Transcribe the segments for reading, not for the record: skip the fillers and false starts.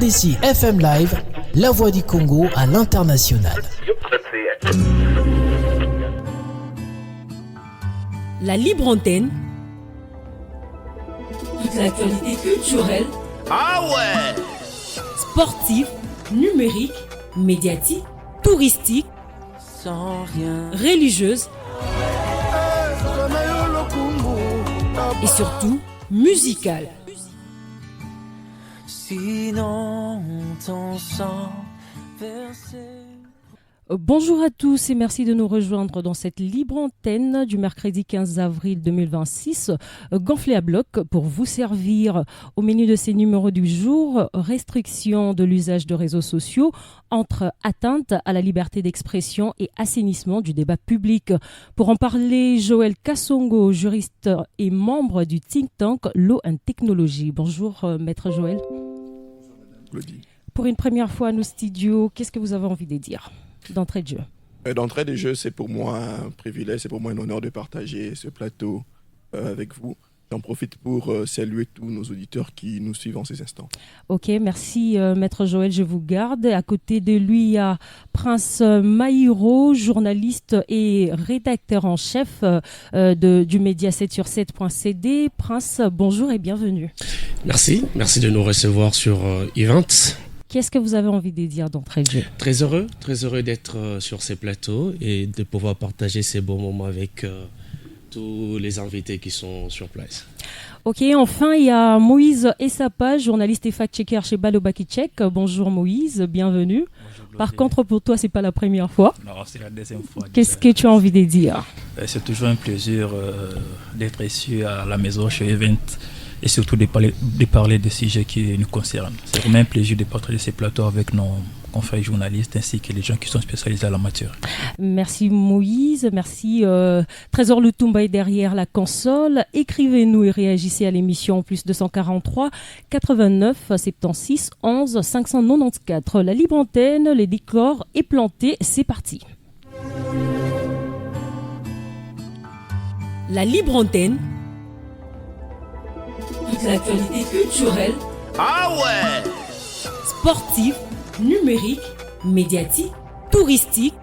D'ici FM Live, la voix du Congo à l'international. La libre antenne, toute l'actualité culturelle, sportive, numérique, médiatique, touristique, religieuse et surtout musicale. Sinon, ton sang versé. Bonjour à tous et merci de nous rejoindre dans cette libre antenne du mercredi 15 avril 2026, gonflé à bloc pour vous servir. Au menu de ces numéros du jour, restriction de l'usage de réseaux sociaux entre atteinte à la liberté d'expression et assainissement du débat public. Pour en parler, Joël Kassongo, juriste et membre du think tank Law and Technology. Bonjour Maître Joël. Claudie. Pour une première fois à nos studios, qu'est-ce que vous avez envie de dire d'entrée de jeu? D'entrée de jeu, c'est pour moi un privilège, c'est pour moi un honneur de partager ce plateau avec vous. J'en profite pour saluer tous nos auditeurs qui nous suivent en ces instants. Ok, merci Maître Joël, je vous garde. À côté de lui, il y a Prince Maïro, journaliste et rédacteur en chef du média 7sur7.cd. Prince, bonjour et bienvenue. Merci de nous recevoir sur Event. Qu'est-ce que vous avez envie de dire d'entrée de jeu? Très heureux d'être sur ces plateaux et de pouvoir partager ces beaux moments avec tous les invités qui sont sur place. Ok, enfin, il y a Moïse Essapa, journaliste et fact-checker chez Balobakitchek. Bonjour Moïse, bienvenue. Bonjour, Par contre, pour toi, c'est pas la première fois. Non, c'est la deuxième fois. Qu'est-ce que tu as envie de dire? C'est toujours un plaisir d'être ici à la maison chez Event et surtout de parler des sujets qui nous concernent. C'est vraiment un plaisir de partager ces plateaux avec nos confrères journalistes ainsi que les gens qui sont spécialisés à la matière. Merci Moïse, merci Trésor Lutumba est derrière la console. Écrivez-nous et réagissez à l'émission plus 243 89 76 11 594. La libre antenne, les décors est planté, c'est parti. La libre antenne, toute l'actualité culturelle, sportive, numérique, médiatique, touristique,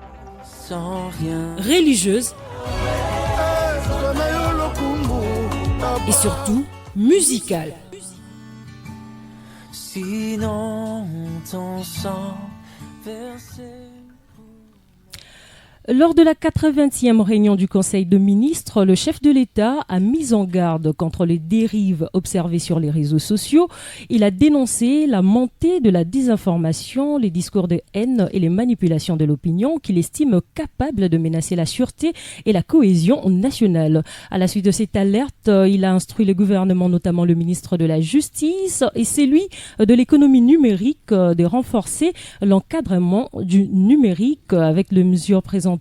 religieuse et surtout musicale. Sinon, ton sang versé. Lors de la 80e réunion du Conseil de ministres, le chef de l'État a mis en garde contre les dérives observées sur les réseaux sociaux. Il a dénoncé la montée de la désinformation, les discours de haine et les manipulations de l'opinion qu'il estime capables de menacer la sûreté et la cohésion nationale. À la suite de cette alerte, il a instruit le gouvernement, notamment le ministre de la Justice et celui de l'économie numérique, de renforcer l'encadrement du numérique avec les mesures présentées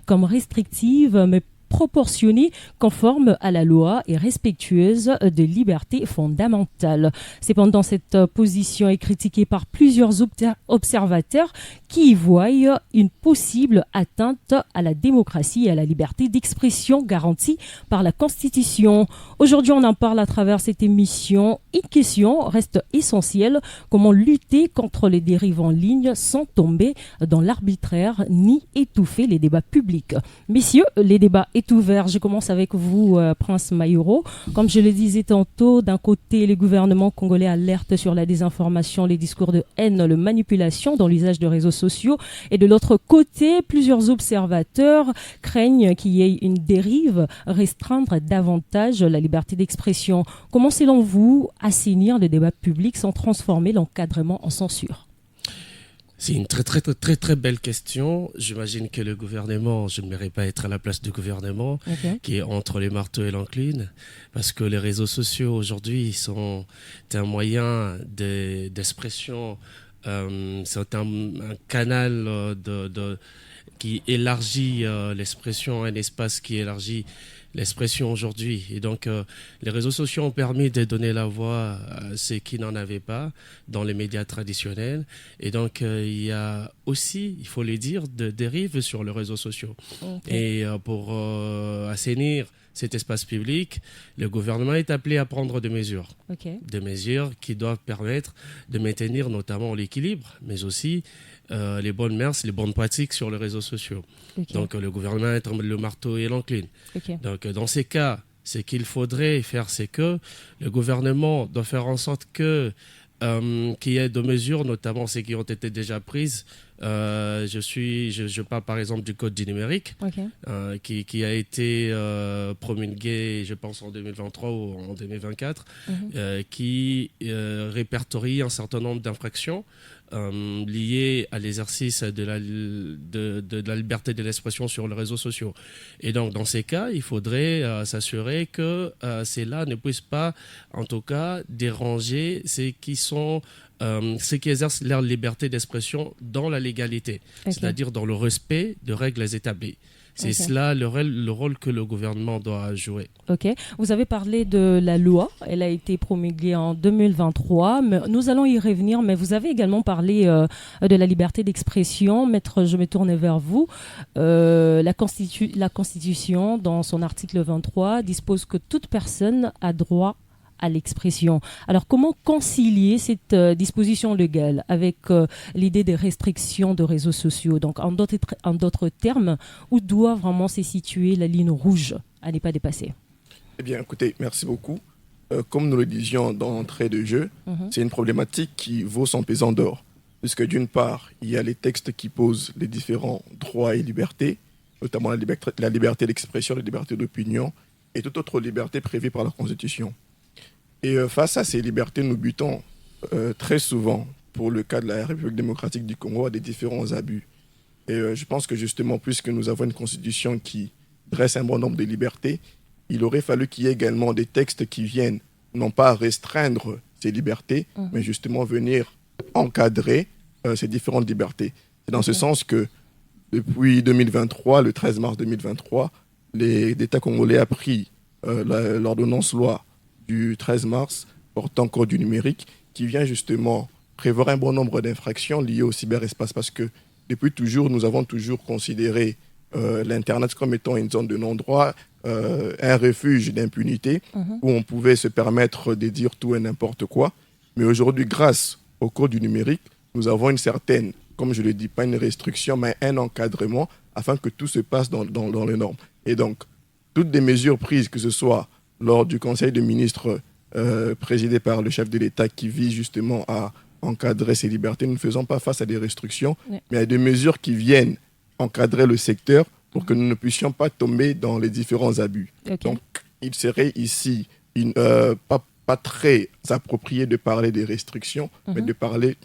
comme restrictive mais proportionnée, conforme à la loi et respectueuse des libertés fondamentales. Cependant, cette position est critiquée par plusieurs observateurs qui y voient une possible atteinte à la démocratie et à la liberté d'expression garantie par la Constitution. Aujourd'hui, on en parle à travers cette émission. Une question reste essentielle: comment lutter contre les dérives en ligne sans tomber dans l'arbitraire ni étouffer les débats publics? Messieurs, les débats est ouvert. Je commence avec vous, Prince Maïro. Comme je le disais tantôt, d'un côté, le gouvernement congolais alerte sur la désinformation, les discours de haine, la manipulation dans l'usage de réseaux sociaux. Et de l'autre côté, plusieurs observateurs craignent qu'il y ait une dérive, restreindre davantage la liberté d'expression. Comment, selon vous, assainir le débat public sans transformer l'encadrement en censure? C'est une très belle question. J'imagine que le gouvernement, je n'aimerais pas être à la place du gouvernement, qui est entre les marteaux et l'enclume, parce que les réseaux sociaux aujourd'hui sont un moyen d'expression, c'est un canal qui élargit l'expression, un espace qui élargit l'expression aujourd'hui. Et donc, les réseaux sociaux ont permis de donner la voix à ceux qui n'en avaient pas dans les médias traditionnels. Et donc, il y a aussi, il faut le dire, de dérives sur les réseaux sociaux. Okay. Et pour assainir cet espace public, le gouvernement est appelé à prendre des mesures. Des mesures qui doivent permettre de maintenir notamment l'équilibre, mais aussi les bonnes mœurs, les bonnes pratiques sur les réseaux sociaux. Donc le gouvernement est le marteau et l'enclume. Donc dans ces cas, ce qu'il faudrait faire, c'est que le gouvernement doit faire en sorte qu'il y ait des mesures, notamment celles qui ont été déjà prises. Je parle par exemple du code du numérique, qui a été promulgué, je pense, en 2023 ou en 2024, qui répertorie un certain nombre d'infractions liées à l'exercice de la liberté de l'expression sur les réseaux sociaux. Et donc, dans ces cas, il faudrait s'assurer que cela ne puisse pas, en tout cas, déranger ceux qui exercent leur liberté d'expression dans la légalité, c'est-à-dire dans le respect de règles établies. C'est cela le rôle que le gouvernement doit jouer. Vous avez parlé de la loi. Elle a été promulguée en 2023. Mais nous allons y revenir. Mais vous avez également parlé de la liberté d'expression. Maître, je me tourne vers vous. La Constitution, dans son article 23, dispose que toute personne a droit à l'expression. Alors, comment concilier cette disposition légale avec l'idée des restrictions de réseaux sociaux? Donc, en d'autres termes, où doit vraiment se situer la ligne rouge à ne pas dépasser? Eh bien, écoutez, merci beaucoup. Comme nous le disions d'entrée de jeu, c'est une problématique qui vaut son pesant d'or. Puisque d'une part, il y a les textes qui posent les différents droits et libertés, notamment la liberté d'expression, la liberté d'opinion et toute autre liberté prévue par la Constitution. Et face à ces libertés, nous butons très souvent, pour le cas de la République démocratique du Congo, à des différents abus. Et je pense que justement, puisque nous avons une constitution qui dresse un bon nombre de libertés, il aurait fallu qu'il y ait également des textes qui viennent, non pas restreindre ces libertés, mais justement venir encadrer ces différentes libertés. C'est dans ce sens que, depuis 2023, le 13 mars 2023, l'État congolais a pris l'ordonnance loi du 13 mars portant code du numérique qui vient justement prévoir un bon nombre d'infractions liées au cyberespace parce que depuis toujours, nous avons toujours considéré l'Internet comme étant une zone de non-droit, un refuge d'impunité où on pouvait se permettre de dire tout et n'importe quoi. Mais aujourd'hui, grâce au code du numérique, nous avons une certaine, comme je le dis, pas une restriction, mais un encadrement afin que tout se passe dans les normes. Et donc, toutes les mesures prises, que ce soit lors du Conseil des ministres présidé par le chef de l'État qui vise justement à encadrer ces libertés, nous ne faisons pas face à des restrictions, mais à des mesures qui viennent encadrer le secteur pour que nous ne puissions pas tomber dans les différents abus. Donc, il serait ici pas très approprié de parler des restrictions, mais de parler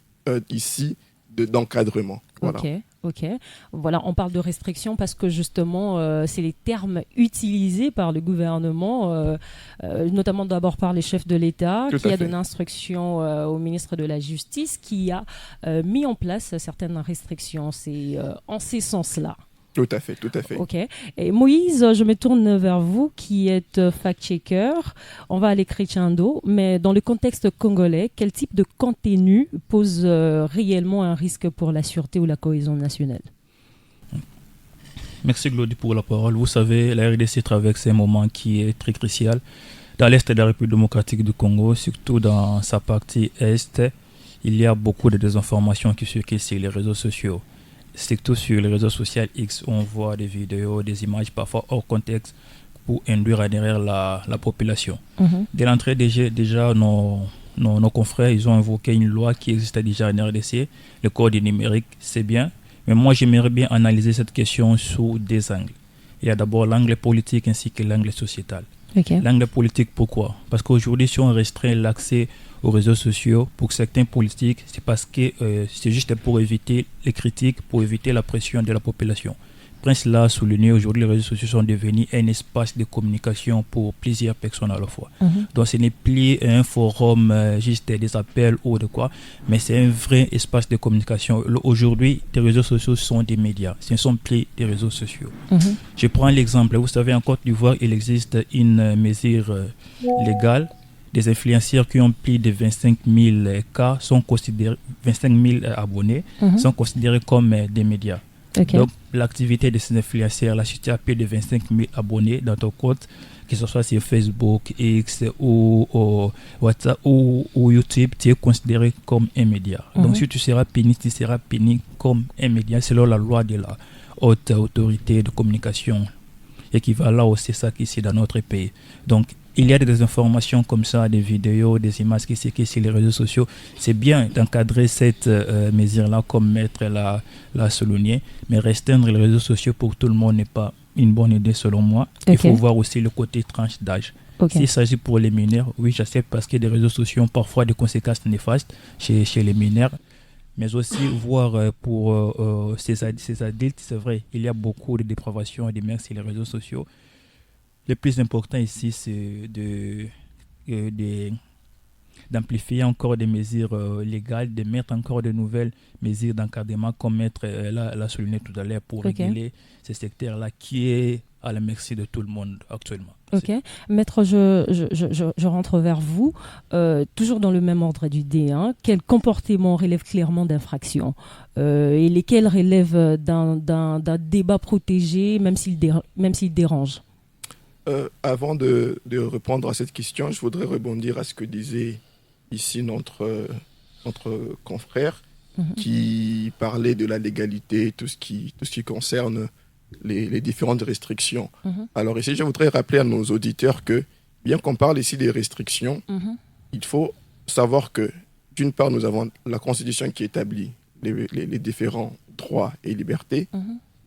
ici d'encadrement. Voilà. Voilà, on parle de restrictions parce que justement, c'est les termes utilisés par le gouvernement, notamment d'abord par les chefs de l'État, qui a donné instruction au ministre de la Justice, qui a mis en place certaines restrictions. C'est en ces sens-là. Tout à fait. Et Moïse, je me tourne vers vous qui êtes fact-checker. On va aller crescendo, mais dans le contexte congolais, quel type de contenu pose réellement un risque pour la sûreté ou la cohésion nationale? Merci Glody pour la parole. Vous savez, la RDC traverse un moment qui est très crucial. Dans l'Est de la République démocratique du Congo, surtout dans sa partie Est, il y a beaucoup de désinformations qui circulent sur les réseaux sociaux. Surtout sur les réseaux sociaux X, on voit des vidéos, des images parfois hors contexte pour induire à derrière la population. Dès l'entrée, déjà nos confrères, ils ont invoqué une loi qui existait déjà en RDC, le code numérique, c'est bien. Mais moi, j'aimerais bien analyser cette question sous deux angles. Il y a d'abord l'angle politique ainsi que l'angle sociétal. L'angle politique, pourquoi? Parce qu'aujourd'hui, si on restreint l'accès aux réseaux sociaux, pour certains politiques, c'est parce que c'est juste pour éviter les critiques, pour éviter la pression de la population. Prince l'a souligné, aujourd'hui les réseaux sociaux sont devenus un espace de communication pour plusieurs personnes à la fois. Donc ce n'est plus un forum, juste des appels ou de quoi, mais c'est un vrai espace de communication. Aujourd'hui, les réseaux sociaux sont des médias, ce ne sont plus des réseaux sociaux. Je prends l'exemple, vous savez, en Côte d'Ivoire, il existe une mesure légale. Des influenceurs qui ont plus de 25 000 cas sont considérés, 25 000 abonnés sont considérés comme des médias. Okay. Donc, l'activité de ces influenceurs, là, si tu as plus de 25 000 abonnés dans ton compte, que ce soit sur Facebook, X ou WhatsApp ou YouTube, tu es considéré comme un média. Donc, si tu seras puni comme un média selon la loi de la haute autorité de communication équivalent aussi ça qu'ici dans notre pays. Donc, il y a des informations comme ça, des vidéos, des images qui circulent sur les réseaux sociaux. C'est bien d'encadrer cette mesure-là, comme Maître l'a souligné, mais restreindre les réseaux sociaux pour tout le monde n'est pas une bonne idée selon moi. Okay. Il faut voir aussi le côté tranche d'âge. Okay. S'il s'agit pour les mineurs, oui, j'accepte parce que les réseaux sociaux ont parfois des conséquences néfastes chez les mineurs. Mais aussi voir pour ces adultes, c'est vrai, il y a beaucoup de dépravation et de mers sur les réseaux sociaux. Le plus important ici, c'est d'amplifier encore des mesures légales, de mettre encore de nouvelles mesures d'encadrement, comme Maître l'a souligné tout à l'heure, pour réguler ce secteur-là qui est à la merci de tout le monde actuellement. Ok. Maître, je rentre vers vous. Toujours dans le même ordre d'idée, quel comportement relève clairement d'infraction et lesquels relèvent d'un débat protégé, même s'il dérange? Avant de répondre à cette question, je voudrais rebondir à ce que disait ici notre confrère qui parlait de la légalité, tout ce qui concerne les différentes restrictions. Alors ici, je voudrais rappeler à nos auditeurs que, bien qu'on parle ici des restrictions, il faut savoir que, d'une part, nous avons la Constitution qui établit les différents droits et libertés,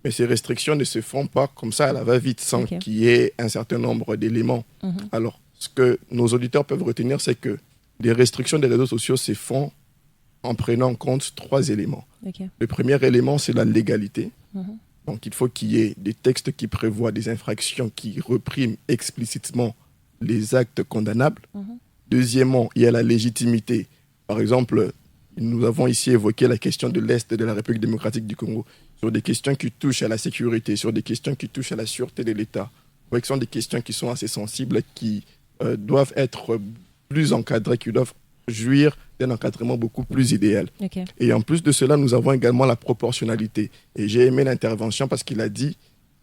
mais ces restrictions ne se font pas comme ça à la va-vite, sans qu'il y ait un certain nombre d'éléments. Alors, ce que nos auditeurs peuvent retenir, c'est que les restrictions des réseaux sociaux se font en prenant en compte 3 éléments. Le premier élément, c'est la légalité. Donc, il faut qu'il y ait des textes qui prévoient des infractions qui repriment explicitement les actes condamnables. Deuxièmement, il y a la légitimité. Par exemple, nous avons ici évoqué la question de l'Est de la République démocratique du Congo, sur des questions qui touchent à la sécurité, sur des questions qui touchent à la sûreté de l'État. Ce sont des questions qui sont assez sensibles, qui doivent être plus encadrées, qui doivent jouir d'un encadrement beaucoup plus idéal. Et en plus de cela, nous avons également la proportionnalité. Et j'ai aimé l'intervention parce qu'il a dit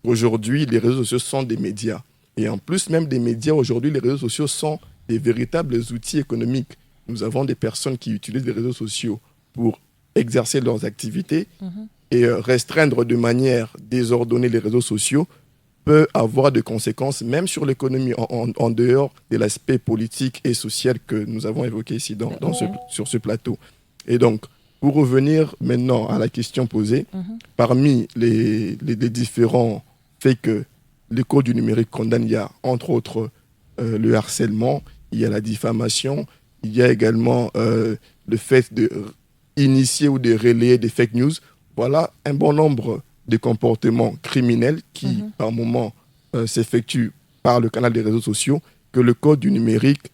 qu'aujourd'hui, les réseaux sociaux sont des médias. Et en plus même des médias, aujourd'hui, les réseaux sociaux sont des véritables outils économiques. Nous avons des personnes qui utilisent les réseaux sociaux pour exercer leurs activités et restreindre de manière désordonnée les réseaux sociaux peut avoir des conséquences même sur l'économie en dehors de l'aspect politique et social que nous avons évoqué ici sur ce plateau. Et donc, pour revenir maintenant à la question posée, parmi les différents faits que le Code du numérique condamne, il y a entre autres le harcèlement, il y a la diffamation, il y a également le fait d'initier ou de relayer des fake news. Voilà un bon nombre de comportements criminels qui, par moment, s'effectuent par le canal des réseaux sociaux que le Code du numérique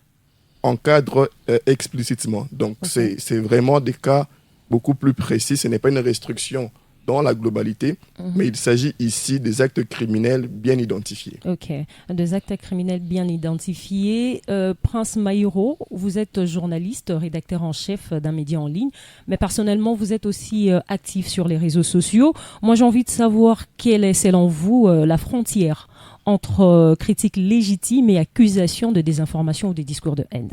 encadre explicitement. Donc, c'est vraiment des cas beaucoup plus précis. Ce n'est pas une restriction dans la globalité, mais il s'agit ici des actes criminels bien identifiés. Ok, des actes criminels bien identifiés. Prince Maïro, vous êtes journaliste, rédacteur en chef d'un média en ligne, mais personnellement, vous êtes aussi actif sur les réseaux sociaux. Moi, j'ai envie de savoir quelle est, selon vous, la frontière entre critiques légitimes et accusations de désinformation ou de discours de haine.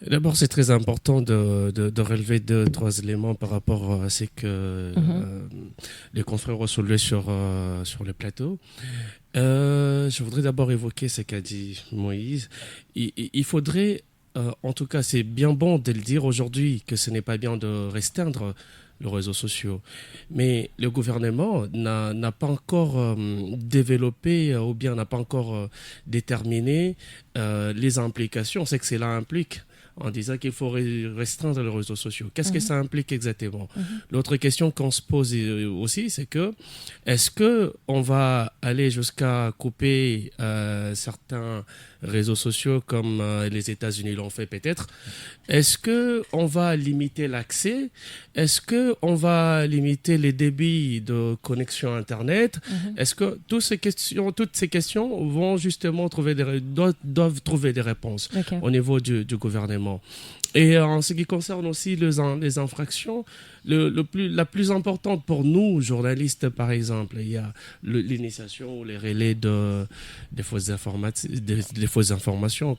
D'abord, c'est très important de relever 2-3 éléments par rapport à ce que les confrères ont soulevé sur le plateau. Je voudrais d'abord évoquer ce qu'a dit Moïse. Il faudrait, en tout cas, c'est bien bon de le dire aujourd'hui, que ce n'est pas bien de restreindre les réseaux sociaux. Mais le gouvernement n'a pas encore développé ou bien n'a pas encore déterminé les implications. C'est que cela implique en disant qu'il faut restreindre les réseaux sociaux. Qu'est-ce que ça implique exactement? L'autre question qu'on se pose aussi, c'est que est-ce qu'on va aller jusqu'à couper certains réseaux sociaux comme les États-Unis l'ont fait peut-être? Est-ce qu'on va limiter l'accès? Est-ce qu'on va limiter les débits de connexion Internet? Est-ce que toutes ces questions vont justement doivent trouver des réponses au niveau du gouvernement? Et en ce qui concerne aussi les infractions, la plus importante pour nous, journalistes par exemple, il y a l'initiation ou les relais des fausses informations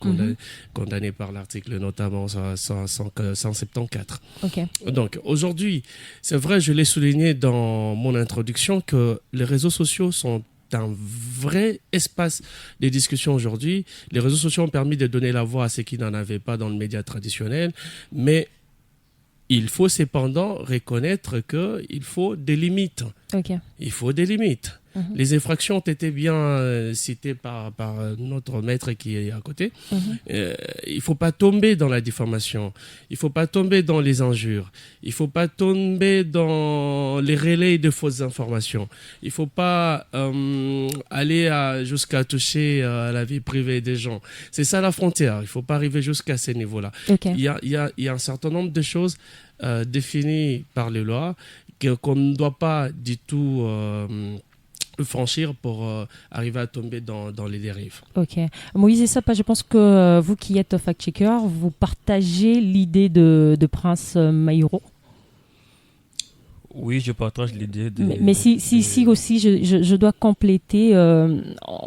condamnées par l'article notamment 174. Okay. Donc aujourd'hui, c'est vrai, je l'ai souligné dans mon introduction, que les réseaux sociaux sont un vrai espace de discussion aujourd'hui. Les réseaux sociaux ont permis de donner la voix à ceux qui n'en avaient pas dans le média traditionnel, mais il faut cependant reconnaître qu'il faut des limites. Okay. Il faut des limites. Les infractions ont été bien citées par notre maître qui est à côté. Il ne faut pas tomber dans la diffamation. Il ne faut pas tomber dans les injures. Il ne faut pas tomber dans les relais de fausses informations. Il ne faut pas aller jusqu'à toucher à la vie privée des gens. C'est ça la frontière. Il ne faut pas arriver jusqu'à ces niveaux-là. Okay. Il y a un certain nombre de choses définies par les lois qu'on ne doit pas du tout franchir pour arriver à tomber dans les dérives. Ok. Moïse Essapa, je pense que vous qui êtes fact-checker, vous partagez l'idée de Prince Mayoro. Oui, je partage l'idée de... Mais si aussi, je dois compléter,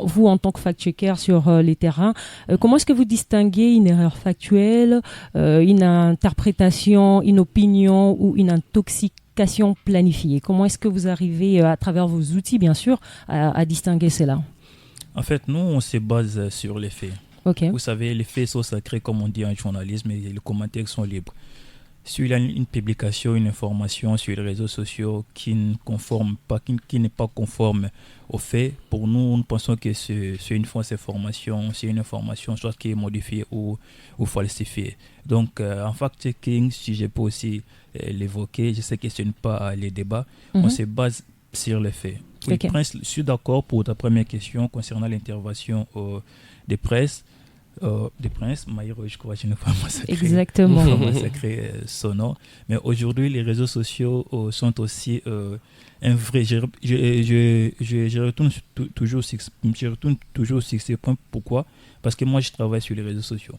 vous en tant que fact-checker sur les terrains, comment est-ce que vous distinguez une erreur factuelle, une interprétation, une opinion ou une intoxication planifiée? Comment est-ce que vous arrivez, à travers vos outils, bien sûr, à distinguer cela? En fait, nous, on se base sur les faits. Okay. Vous savez, les faits sont sacrés, comme on dit en journalisme, et les commentaires sont libres. Si il y a une publication, une information sur les réseaux sociaux qui n'est pas conforme aux faits, pour nous, nous pensons que c'est une fausse information, c'est une information soit qui est modifiée ou falsifiée. Donc, en fact-checking, si je peux aussi l'évoquer, je sais que ce n'est pas les débats, on se base sur les faits. Oui, Okay. Prince, je suis d'accord pour ta première question concernant l'intervention des Prince Mayoro, je crois, je ne vais pas massacrer. Exactement. Massacrer son nom. Mais aujourd'hui, les réseaux sociaux sont aussi un vrai. Je retourne toujours sur ces points. Pourquoi? Parce que moi, je travaille sur les réseaux sociaux.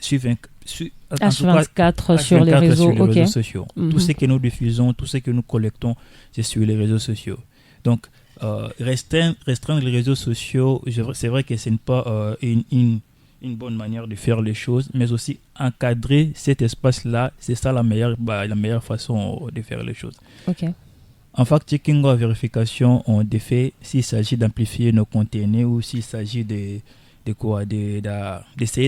H24 sur les réseaux, réseaux sociaux. Tout ce que nous diffusons, tout ce que nous collectons, c'est sur les réseaux sociaux. Donc, restreindre les réseaux sociaux, c'est vrai que ce n'est pas une bonne manière de faire les choses, mais aussi encadrer cet espace-là, c'est ça la meilleure façon de faire les choses. Okay. En fact-checking ou en vérification, on défait s'il s'agit d'amplifier nos contenus ou s'il s'agit d'essayer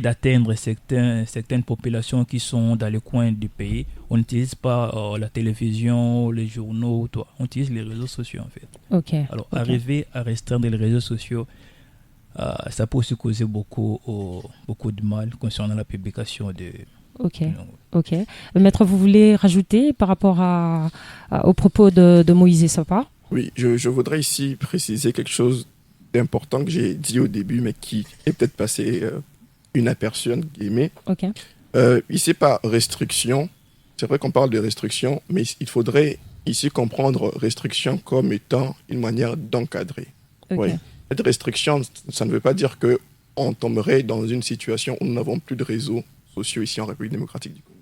d'atteindre certaines populations qui sont dans les coins du pays. On n'utilise pas la télévision, les journaux, on utilise les réseaux sociaux en fait. Okay. Alors, arriver à restreindre les réseaux sociaux, ça peut aussi causer beaucoup de mal concernant la publication de... Ok. Maître, vous voulez rajouter par rapport aux propos de Moïse Essapa? Oui, je voudrais ici préciser quelque chose d'important que j'ai dit au début, mais qui est peut-être passé inaperçu, entre guillemets. Okay. Ici, pas restriction. C'est vrai qu'on parle de restriction, mais il faudrait ici comprendre restriction comme étant une manière d'encadrer. Okay. Ouais. Cette restriction, ça ne veut pas dire qu'on tomberait dans une situation où nous n'avons plus de réseaux sociaux ici en République démocratique du Congo.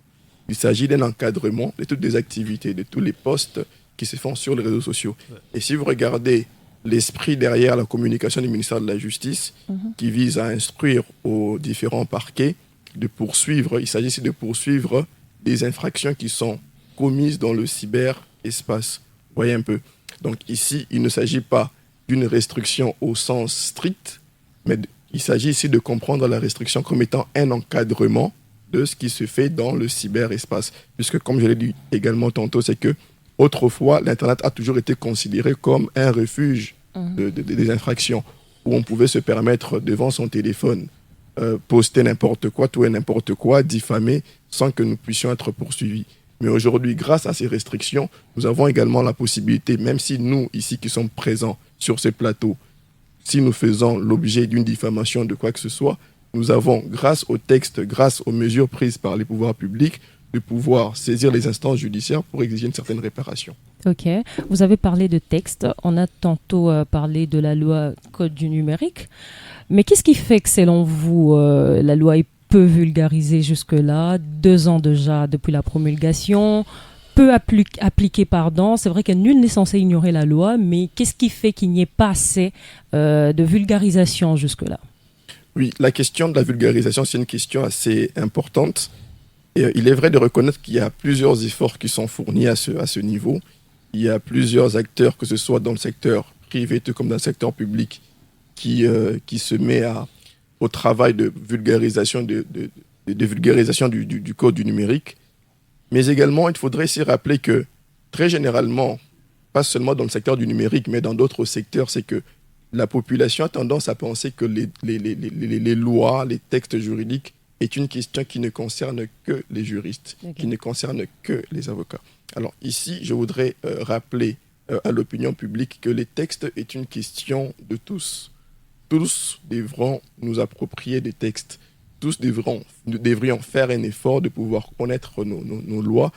Il s'agit d'un encadrement de toutes les activités, de tous les posts qui se font sur les réseaux sociaux. Et si vous regardez l'esprit derrière la communication du ministère de la Justice, qui vise à instruire aux différents parquets de poursuivre, il s'agit ici de poursuivre des infractions qui sont commises dans le cyberespace. Vous voyez un peu. Donc ici, il ne s'agit pas d'une restriction au sens strict, mais il s'agit ici de comprendre la restriction comme étant un encadrement de ce qui se fait dans le cyberespace. Puisque, comme je l'ai dit également tantôt, c'est que autrefois, l'Internet a toujours été considéré comme un refuge des infractions, où on pouvait se permettre, devant son téléphone, poster n'importe quoi, tout et n'importe quoi, diffamer, sans que nous puissions être poursuivis. Mais aujourd'hui, grâce à ces restrictions, nous avons également la possibilité, même si nous, ici, qui sommes présents sur ce plateau, si nous faisons l'objet d'une diffamation de quoi que ce soit, nous avons, grâce aux textes, grâce aux mesures prises par les pouvoirs publics, de pouvoir saisir les instances judiciaires pour exiger une certaine réparation. Ok. Vous avez parlé de texte. On a tantôt parlé de la loi Code du numérique. Mais qu'est-ce qui fait que, selon vous, la loi est peu vulgarisé jusque-là, 2 ans déjà depuis la promulgation, peu appliqué, pardon. C'est vrai que nul n'est censé ignorer la loi, mais qu'est-ce qui fait qu'il n'y ait pas assez de vulgarisation jusque-là? Oui, la question de la vulgarisation, c'est une question assez importante. Et il est vrai de reconnaître qu'il y a plusieurs efforts qui sont fournis à ce niveau. Il y a plusieurs acteurs, que ce soit dans le secteur privé tout comme dans le secteur public, qui se met au travail de vulgarisation, de vulgarisation du code du numérique. Mais également, il faudrait s'y rappeler que, très généralement, pas seulement dans le secteur du numérique, mais dans d'autres secteurs, c'est que la population a tendance à penser que les lois, les textes juridiques est une question qui ne concerne que les juristes, qui ne concerne que les avocats. Alors ici, je voudrais rappeler à l'opinion publique que les textes est une question de tous. Tous devront nous approprier des textes. Tous devrions faire un effort de pouvoir connaître nos lois.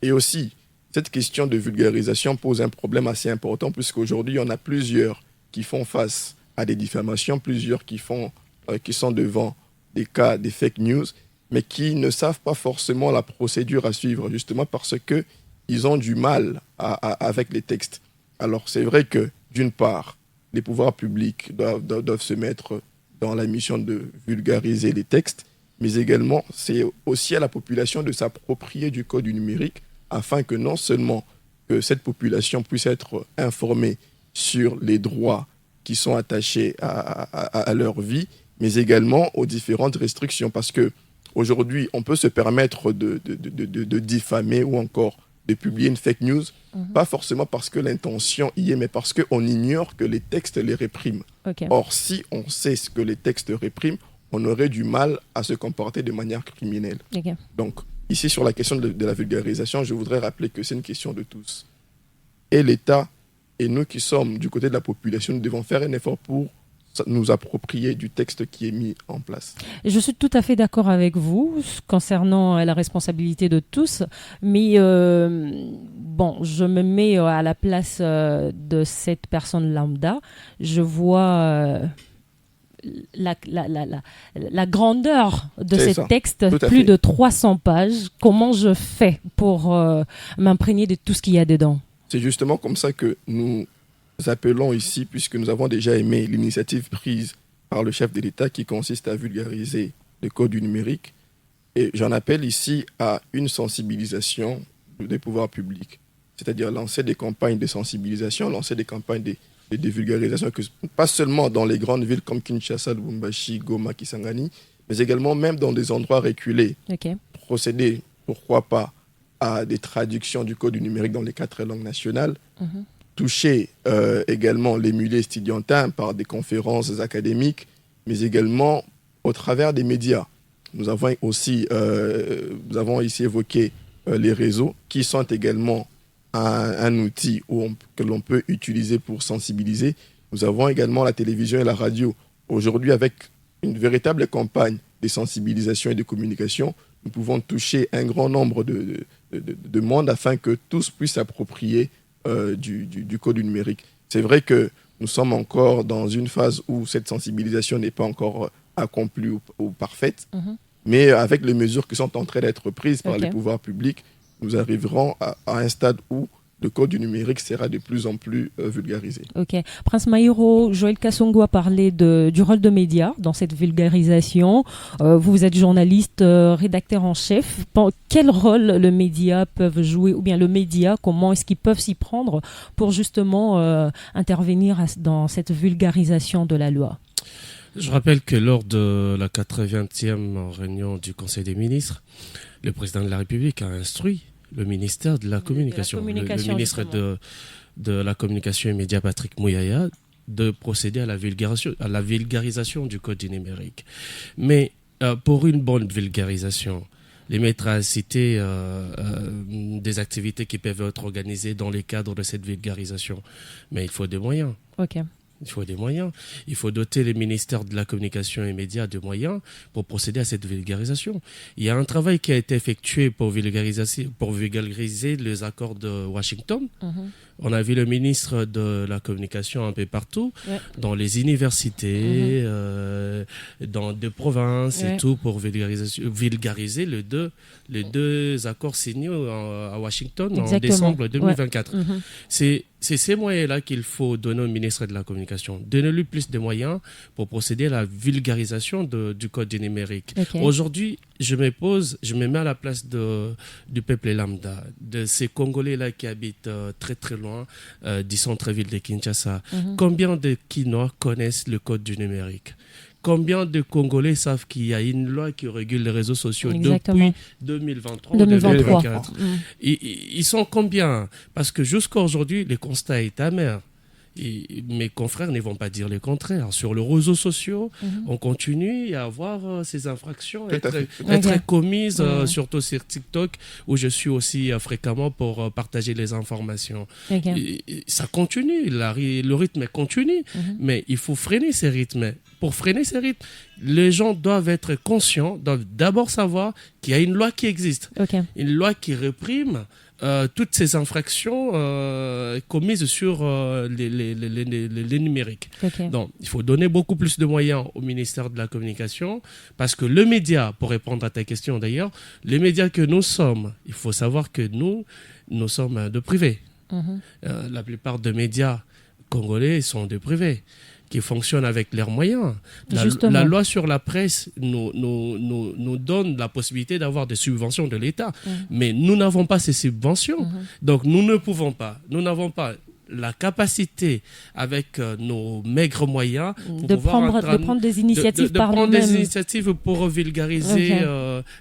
Et aussi, cette question de vulgarisation pose un problème assez important puisqu'aujourd'hui, il y en a plusieurs qui font face à des diffamations, plusieurs qui sont devant des cas, des fake news, mais qui ne savent pas forcément la procédure à suivre, justement parce qu'ils ont du mal avec les textes. Alors, c'est vrai que, d'une part, les pouvoirs publics doivent se mettre dans la mission de vulgariser les textes, mais également, c'est aussi à la population de s'approprier du code du numérique afin que non seulement que cette population puisse être informée sur les droits qui sont attachés à leur vie, mais également aux différentes restrictions. Parce qu'aujourd'hui, on peut se permettre de diffamer ou encore de publier une fake news, pas forcément parce que l'intention y est, mais parce qu'on ignore que les textes les répriment. Okay. Or, si on sait ce que les textes répriment, on aurait du mal à se comporter de manière criminelle. Okay. Donc, ici, sur la question de la vulgarisation, je voudrais rappeler que c'est une question de tous. Et l'État, et nous qui sommes du côté de la population, nous devons faire un effort pour nous approprier du texte qui est mis en place. Je suis tout à fait d'accord avec vous concernant la responsabilité de tous, mais je me mets à la place de cette personne lambda. Je vois la grandeur de ce texte, plus de 300 pages. Comment je fais pour m'imprégner de tout ce qu'il y a dedans? C'est justement comme ça que nous appelons ici, puisque nous avons déjà aimé l'initiative prise par le chef de l'État qui consiste à vulgariser le code du numérique. Et j'en appelle ici à une sensibilisation des pouvoirs publics, c'est-à-dire lancer des campagnes de sensibilisation, lancer des campagnes de vulgarisation, pas seulement dans les grandes villes comme Kinshasa, Lubumbashi, Goma, Kisangani, mais également même dans des endroits reculés. Okay. Procéder, pourquoi pas, à des traductions du code du numérique dans les 4 langues nationales, toucher également les milieux estudiantins par des conférences académiques, mais également au travers des médias. Nous avons ici évoqué les réseaux qui sont également un outil que l'on peut utiliser pour sensibiliser. Nous avons également la télévision et la radio. Aujourd'hui, avec une véritable campagne de sensibilisation et de communication, nous pouvons toucher un grand nombre de monde afin que tous puissent s'approprier du code numérique. C'est vrai que nous sommes encore dans une phase où cette sensibilisation n'est pas encore accomplie ou parfaite, mais avec les mesures qui sont en train d'être prises par les pouvoirs publics, nous arriverons à un stade où le code du numérique sera de plus en plus vulgarisé. Ok. Prince Maïro, Joël Kassongo a parlé du rôle de médias dans cette vulgarisation. Vous êtes journaliste, rédacteur en chef. Quel rôle le média peuvent jouer, ou bien le média, comment est-ce qu'ils peuvent s'y prendre pour justement intervenir dans cette vulgarisation de la loi? Je rappelle que lors de la 80e réunion du Conseil des ministres, le président de la République a instruit le ministère de la Communication, le ministre de la Communication et Médias, Patrick Mouyaya, de procéder à la vulgarisation du code du numérique. Mais pour une bonne vulgarisation, les maîtres à citer des activités qui peuvent être organisées dans les cadres de cette vulgarisation. Mais il faut des moyens. Ok. Il faut des moyens. Il faut doter les ministères de la communication et médias de moyens pour procéder à cette vulgarisation. Il y a un travail qui a été effectué pour vulgariser les accords de Washington. On a vu le ministre de la communication un peu partout, dans les universités, dans des provinces et tout, pour vulgariser les deux accords signés à Washington en décembre 2024. C'est ces moyens-là qu'il faut donner au ministre de la Communication. Donnez-lui plus de moyens pour procéder à la vulgarisation du code du numérique. Aujourd'hui, je me mets à la place du peuple lambda, de ces Congolais-là qui habitent très très loin du centre-ville de Kinshasa. Combien de Kinois connaissent le code du numérique? Combien de Congolais savent qu'il y a une loi qui régule les réseaux sociaux depuis 2023 ou 2024? Ils sont combien? Parce que jusqu'à aujourd'hui, le constat est amer. Mes confrères ne vont pas dire le contraire. Sur les réseaux sociaux, on continue à avoir ces infractions être commises, surtout sur TikTok, où je suis aussi fréquemment pour partager les informations. Ça continue, le rythme continue, mais il faut freiner ces rythmes. Pour freiner ces rythmes, les gens doivent être conscients, doivent d'abord savoir qu'il y a une loi qui existe, une loi qui réprime toutes ces infractions commises sur les numériques. Donc, il faut donner beaucoup plus de moyens au ministère de la Communication, parce que le média, pour répondre à ta question d'ailleurs, les médias que nous sommes, il faut savoir que nous sommes de privés. La plupart des médias congolais sont de privés, qui fonctionnent avec leurs moyens. La loi sur la presse nous donne la possibilité d'avoir des subventions de l'État. Mais nous n'avons pas ces subventions. Donc nous n'avons pas la capacité, avec nos maigres moyens, de prendre des initiatives par nous-mêmes. De prendre des initiatives pour vulgariser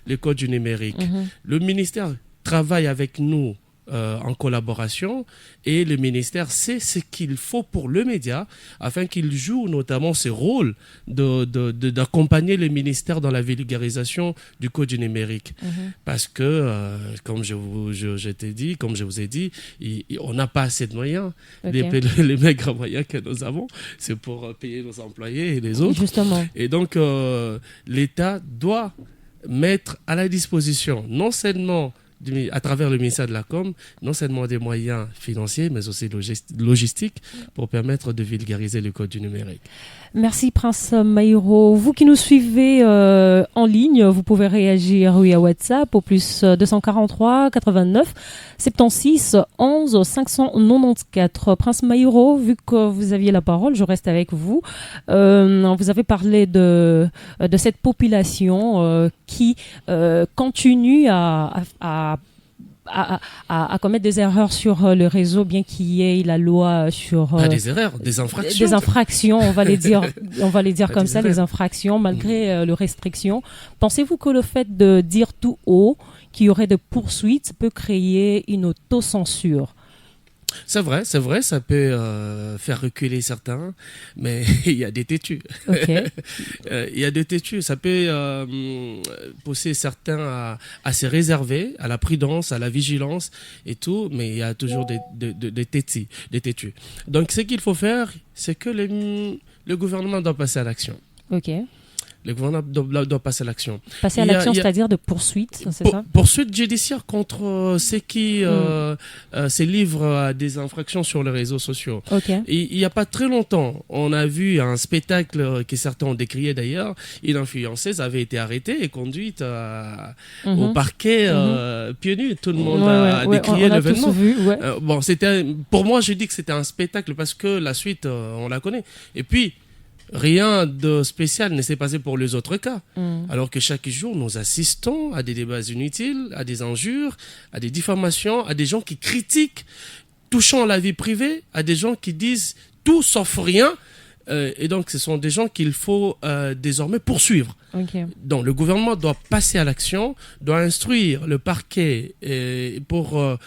le code du numérique. Le ministère travaille avec nous en collaboration, et le ministère sait ce qu'il faut pour le média afin qu'il joue notamment ce rôle d'accompagner le ministère dans la vulgarisation du code du numérique. Parce que, comme je t'ai dit, comme je vous ai dit, on n'a pas assez de moyens. Les maigres moyens que nous avons, c'est pour payer nos employés et les autres. Et donc, l'État doit mettre à la disposition, non seulement à travers le ministère de la Com, non seulement des moyens financiers, mais aussi logistiques, pour permettre de vulgariser le code du numérique. Merci Prince Maïro. Vous qui nous suivez en ligne, vous pouvez réagir via WhatsApp au plus 243 89 76 11 594. Prince Maïro, vu que vous aviez la parole, je reste avec vous. Vous avez parlé de cette population qui continue à commettre des erreurs sur le réseau, bien qu'il y ait la loi sur pas des erreurs, des infractions. Des infractions, on va les dire comme ça, les infractions, malgré les restrictions. Pensez-vous que le fait de dire tout haut qu'il y aurait des poursuites peut créer une autocensure? C'est vrai, ça peut faire reculer certains, mais il y a des têtus. Il y a des têtus, ça peut pousser certains à se réserver, à la prudence, à la vigilance et tout, mais il y a toujours des têtus. Donc ce qu'il faut faire, c'est que le gouvernement doit passer à l'action. Le gouvernement doit passer à l'action. Passer à l'action, c'est-à-dire de poursuite, c'est ça? Poursuite judiciaire contre ceux qui se livrent à des infractions sur les réseaux sociaux. Et il n'y a pas très longtemps, on a vu un spectacle que certains ont décrié d'ailleurs. Une influenceuse avait été arrêtée et conduite au parquet pieds nus. Tout le monde a décrié l'événement. Pour moi, je dis que c'était un spectacle parce que la suite, on la connaît. Et puis, rien de spécial ne s'est passé pour les autres cas. Alors que chaque jour, nous assistons à des débats inutiles, à des injures, à des diffamations, à des gens qui critiquent, touchant la vie privée, à des gens qui disent tout sauf rien. Et donc, ce sont des gens qu'il faut désormais poursuivre. Donc, le gouvernement doit passer à l'action, doit instruire le parquet pour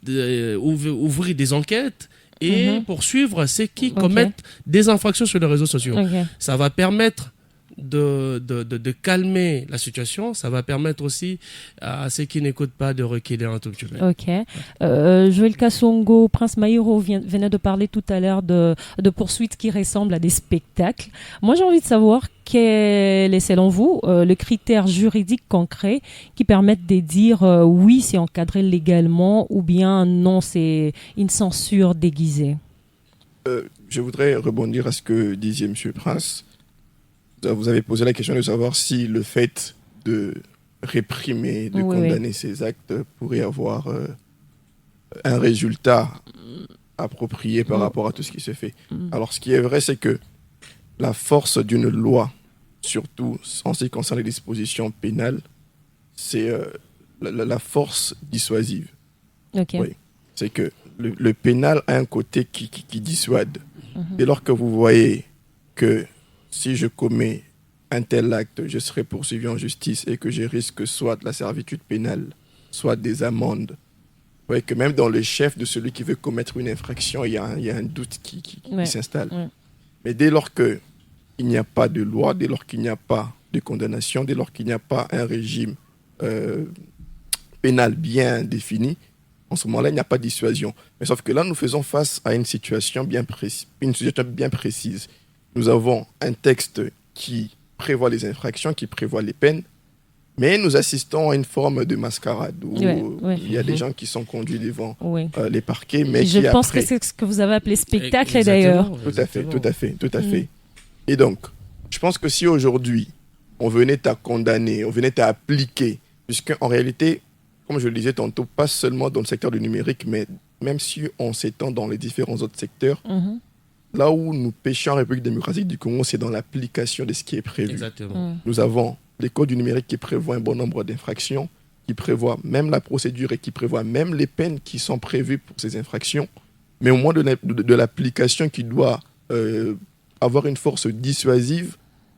ouvrir des enquêtes et poursuivre ceux qui commettent des infractions sur les réseaux sociaux. Ça va permettre de calmer la situation, ça va permettre aussi à ceux qui n'écoutent pas de reculer un tout petit peu. Ok. Joël Kassongo, Prince Mayoro venait de parler tout à l'heure de poursuites qui ressemblent à des spectacles. Moi, j'ai envie de savoir quel est, selon vous, le critère juridique concret qui permette de dire oui, c'est encadré légalement ou bien non, c'est une censure déguisée. Je voudrais rebondir à ce que disait M. Prince. Vous avez posé la question de savoir si le fait de réprimer, de condamner ces actes pourrait avoir un résultat approprié par rapport à tout ce qui se fait. Alors, ce qui est vrai, c'est que la force d'une loi, surtout en ce qui concerne les dispositions pénales, c'est la force dissuasive. Okay. Oui. C'est que le pénal a un côté qui dissuade. Dès lors que vous voyez que si je commets un tel acte, je serai poursuivi en justice et que je risque soit de la servitude pénale, soit des amendes. Vous voyez que même dans le chef de celui qui veut commettre une infraction, il y a un doute qui s'installe. Ouais. Mais dès lors qu'il n'y a pas de loi, dès lors qu'il n'y a pas de condamnation, dès lors qu'il n'y a pas un régime pénal bien défini, en ce moment-là, il n'y a pas de dissuasion. Mais sauf que là, nous faisons face à une situation bien précise. Nous avons un texte qui prévoit les infractions, qui prévoit les peines, mais nous assistons à une forme de mascarade où il y a des gens qui sont conduits devant les parquets. Mais je pense que c'est ce que vous avez appelé spectacle d'ailleurs. Tout à fait. Et donc, je pense que si aujourd'hui, on venait à condamner, on venait à appliquer, puisqu'en réalité, comme je le disais tantôt, pas seulement dans le secteur du numérique, mais même si on s'étend dans les différents autres secteurs, là où nous pêchons en République démocratique du Congo, c'est dans l'application de ce qui est prévu. Exactement. Nous avons les codes du numérique qui prévoient un bon nombre d'infractions, qui prévoient même la procédure et qui prévoient même les peines qui sont prévues pour ces infractions, mais au moins de l'application qui doit avoir une force dissuasive,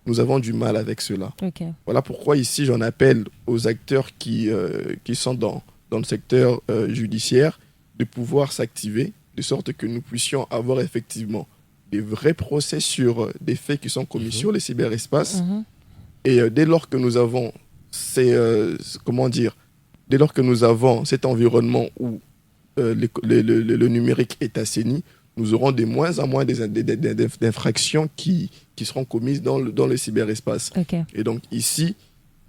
nous avons du mal avec cela. Okay. Voilà pourquoi ici j'en appelle aux acteurs qui sont dans le secteur judiciaire de pouvoir s'activer de sorte que nous puissions avoir effectivement des vrais procès sur des faits qui sont commis sur les cyberespaces. Et dès lors que nous avons dès lors que nous avons cet environnement où le numérique est assaini, nous aurons de moins en moins d'infractions qui seront commises dans le cyberespace. Okay. Et donc ici,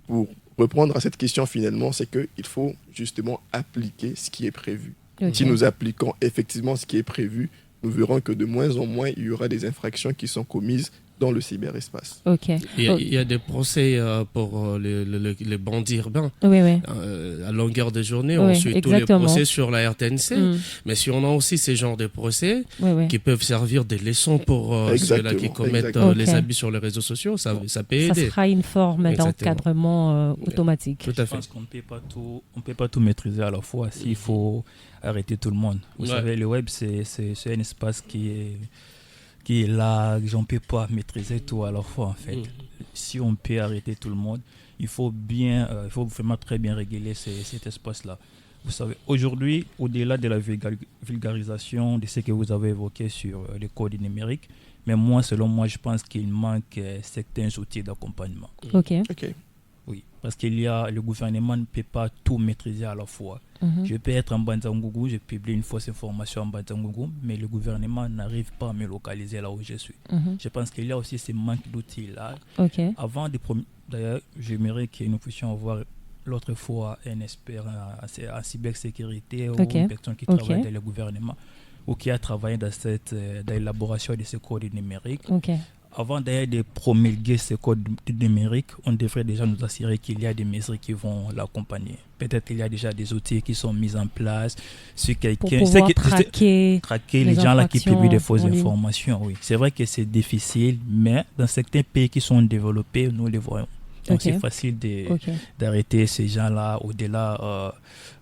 pour répondre à cette question finalement, c'est qu'il faut justement appliquer ce qui est prévu. Okay. Si nous appliquons effectivement ce qui est prévu, nous verrons que de moins en moins, il y aura des infractions qui sont commises dans le cyberespace. Okay. Il y a des procès pour les bandits urbains à longueur de journée. On suit tous les procès sur la RTNC. Mais si on a aussi ces genres de procès qui peuvent servir de leçons pour ceux-là qui commettent les abus sur les réseaux sociaux, ça peut aider. Ça sera une forme d'encadrement automatique. Tout à fait. Je pense qu'on ne peut pas tout maîtriser à la fois. S'il faut arrêter tout le monde. Vous savez, le web, c'est un espace qui est là, on ne peut pas maîtriser tout à la fois en fait. Si on peut arrêter tout le monde, il faut vraiment très bien réguler cet espace-là. Vous savez, aujourd'hui, au-delà de la vulgarisation de ce que vous avez évoqué sur les codes numériques, mais selon moi, je pense qu'il manque certains outils d'accompagnement. Ok. Oui, parce le gouvernement ne peut pas tout maîtriser à la fois. Je peux être en Banzangougou, je publie une fausse information en Banzangougou, mais le gouvernement n'arrive pas à me localiser là où je suis. Je pense qu'il y a aussi ce manque d'outils-là. Okay. D'ailleurs, j'aimerais que nous puissions avoir l'autre fois un expert en cybersécurité ou une personne qui travaille dans le gouvernement ou qui a travaillé dans l'élaboration de ce code numérique. Avant d'ailleurs de promulguer ce code numérique, on devrait déjà nous assurer qu'il y a des mesures qui vont l'accompagner. Peut-être qu'il y a déjà des outils qui sont mis en place. Pour pouvoir traquer les gens là qui publient des fausses informations. Oui. C'est vrai que c'est difficile, mais dans certains pays qui sont développés, nous les voyons. Donc c'est facile d'arrêter ces gens-là au-delà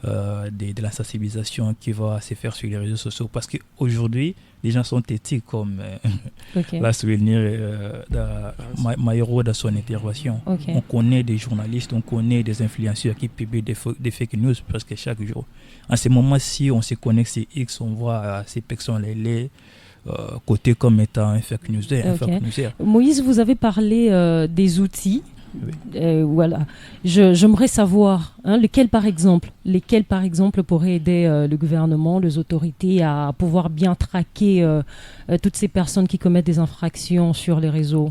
de la sensibilisation qui va se faire sur les réseaux sociaux. Parce qu'aujourd'hui, les gens sont éthiques, comme l'a souligné Mayoro dans son intervention. On connaît des journalistes, on connaît des influenceurs qui publient des fake news presque chaque jour. En ce moment, si on se connecte sur X, on voit ces personnes coté comme étant un fake newser. Moïse, vous avez parlé des outils. Oui. Voilà. J'aimerais savoir lesquels par exemple pourraient aider le gouvernement, les autorités à pouvoir bien traquer toutes ces personnes qui commettent des infractions sur les réseaux.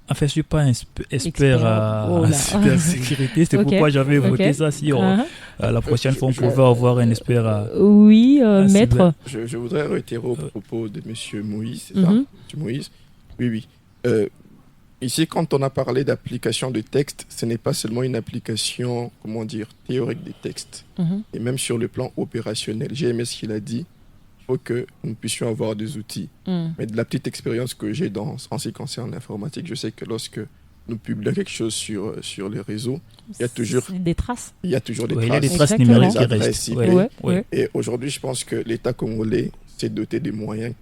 En fait, je ne suis pas un expert en cybersécurité. C'est pourquoi j'avais évoqué ça. Si la prochaine fois, on pouvait avoir un expert Oui, maître. Je voudrais réitérer au propos de M. Moïse. C'est ça, M. Moïse. Oui. Ici, quand on a parlé d'application de texte, ce n'est pas seulement une application, théorique des textes. Et même sur le plan opérationnel. J'ai aimé ce qu'il a dit. Il faut que nous puissions avoir des outils. Mais de la petite expérience que j'ai en ce qui concerne l'informatique, je sais que lorsque nous publions quelque chose sur les réseaux, il y a toujours des traces. Il y a toujours des traces. Il y a des traces numériques qui restent. Et aujourd'hui, je pense que l'État congolais s'est doté des moyens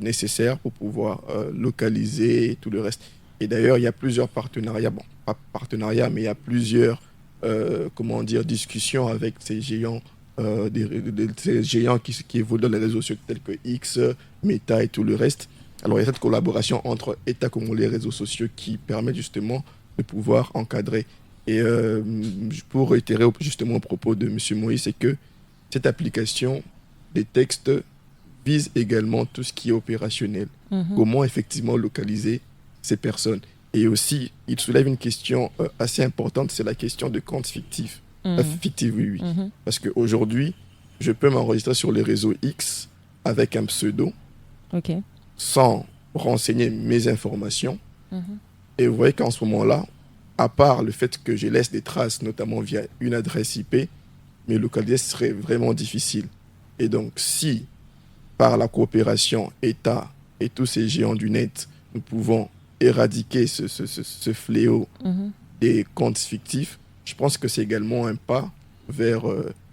nécessaires pour pouvoir localiser tout le reste. Et d'ailleurs, il y a plusieurs partenariats, pas partenariats, mais il y a plusieurs discussions avec ces géants, ces géants qui évoluent dans les réseaux sociaux tels que X, Meta et tout le reste. Alors, il y a cette collaboration entre État congolais et réseaux sociaux qui permet justement de pouvoir encadrer. Et pour réitérer justement au propos de M. Moïse, c'est que cette application des textes vise également tout ce qui est opérationnel. Comment effectivement localiser ces personnes. Et aussi, il soulève une question assez importante, c'est la question de comptes fictifs. Fictifs, oui. Parce qu'aujourd'hui, je peux m'enregistrer sur les réseaux X avec un pseudo, sans renseigner mes informations. Et vous voyez qu'en ce moment-là, à part le fait que je laisse des traces, notamment via une adresse IP, mais localiser serait vraiment difficile. Et donc, si, par la coopération État et tous ces géants du net, nous pouvons éradiquer ce fléau des comptes fictifs, je pense que c'est également un pas vers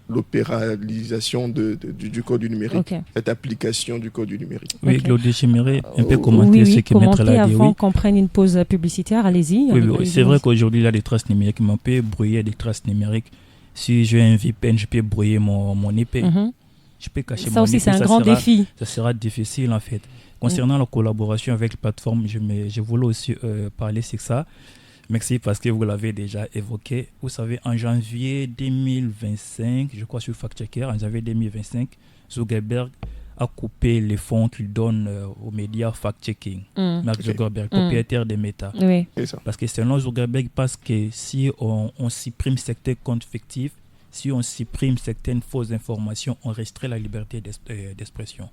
l'opéralisation du code du numérique, cette application du code du numérique. Oui, Claudie, j'aimerais un peu commenter ce que Maître l'a dit. Avant qu'on prenne une pause publicitaire, allez-y. Oui, c'est vrai qu'aujourd'hui, il y a des traces numériques, mais on peut brouiller des traces numériques. Si j'ai un VPN, je peux brouiller mon IP. Je peux cacher mon IP. Ça aussi, c'est un grand défi. Ça sera difficile, en fait. Concernant la collaboration avec les plateformes, je voulais aussi parler sur ça. Merci parce que vous l'avez déjà évoqué. Vous savez, en janvier 2025, je crois sur FactChecker, en janvier 2025, Zuckerberg a coupé les fonds qu'il donne aux médias fact-checking. Mark Zuckerberg, propriétaire de Meta. Oui. Parce que selon Zuckerberg, parce que si on supprime certains comptes fictifs, si on supprime certaines fausses informations, on restreint la liberté d'expression.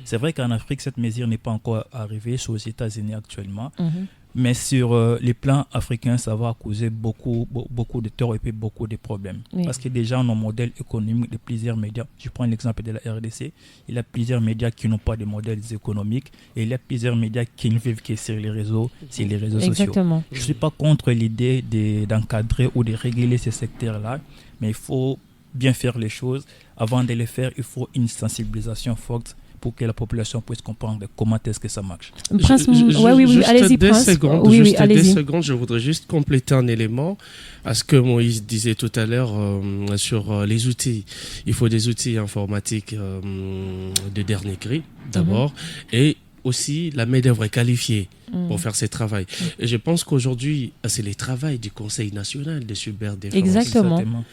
C'est vrai qu'en Afrique, cette mesure n'est pas encore arrivée, c'est aux États-Unis actuellement. Mais sur les plans africains, ça va causer beaucoup de tort et puis beaucoup de problèmes. Parce que déjà, nos modèles économiques de plusieurs médias, je prends l'exemple de la RDC, il y a plusieurs médias qui n'ont pas de modèles économiques et il y a plusieurs médias qui ne vivent que sur les réseaux sociaux. Je ne suis pas contre l'idée d'encadrer ou de réguler ces secteurs-là, mais il faut bien faire les choses. Avant de les faire, il faut une sensibilisation forte pour que la population puisse comprendre comment est-ce que ça marche. Prince, allez-y, Prince. Deux secondes, je voudrais juste compléter un élément à ce que Moïse disait tout à l'heure sur les outils. Il faut des outils informatiques de dernier cri, d'abord, et aussi la main-d'œuvre est qualifiée pour faire ces travaux. Et je pense qu'aujourd'hui, c'est le travail du Conseil national de cyberdéfense. Exactement.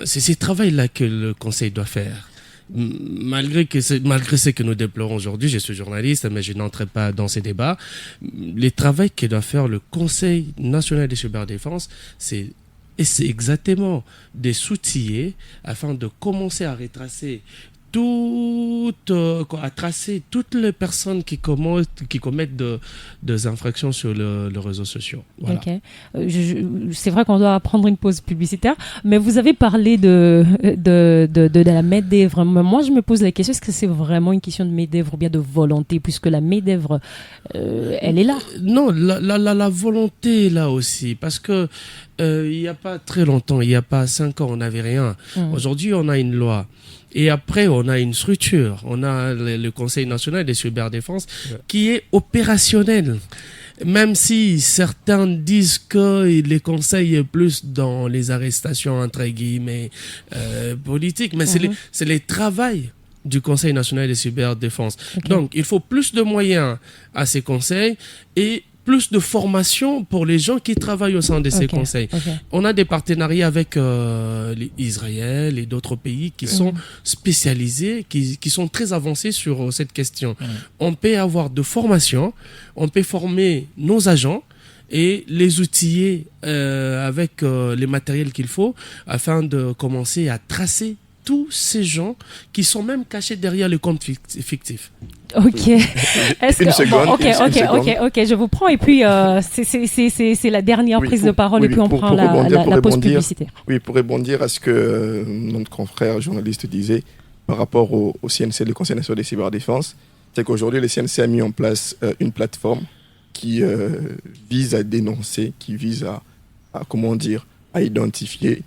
C'est ce travail-là que le Conseil doit faire. Malgré ce que nous déplorons aujourd'hui, je suis journaliste, mais je n'entrerai pas dans ces débats. Les travaux que doit faire le Conseil national de cyberdéfense, c'est exactement de s'outiller afin de commencer à retracer à tracer toutes les personnes qui commettent des infractions sur les réseaux sociaux. Voilà. C'est vrai qu'on doit prendre une pause publicitaire, mais vous avez parlé de la main-d'œuvre. Moi, je me pose la question, est-ce que c'est vraiment une question de main-d'œuvre ou bien de volonté, puisque la main-d'œuvre, elle est là? Non, la volonté est là aussi, parce que il n'y a pas très longtemps, il n'y a pas 5 ans, on n'avait rien. Aujourd'hui, on a une loi. Et après, on a une structure. On a le Conseil national de cyberdéfense qui est opérationnel. Même si certains disent que les conseils est plus dans les arrestations, entre guillemets, politiques. Mais c'est le travail du Conseil national de cyberdéfense. Donc, il faut plus de moyens à ces conseils et plus de formation pour les gens qui travaillent au sein de ces conseils. On a des partenariats avec Israël et d'autres pays qui sont spécialisés, qui sont très avancés sur cette question. On peut avoir de formation, on peut former nos agents et les outiller avec les matériels qu'il faut afin de commencer à tracer tous ces gens qui sont même cachés derrière les comptes fictifs. Ok. Une seconde. Ok, je vous prends et puis c'est la dernière prise de parole et puis on prend la pause publicitaire. Oui, pour rebondir à ce que notre confrère journaliste disait par rapport au CNC, le Conseil national de cyberdéfense, c'est qu'aujourd'hui le CNC a mis en place une plateforme qui vise à dénoncer, qui vise à identifier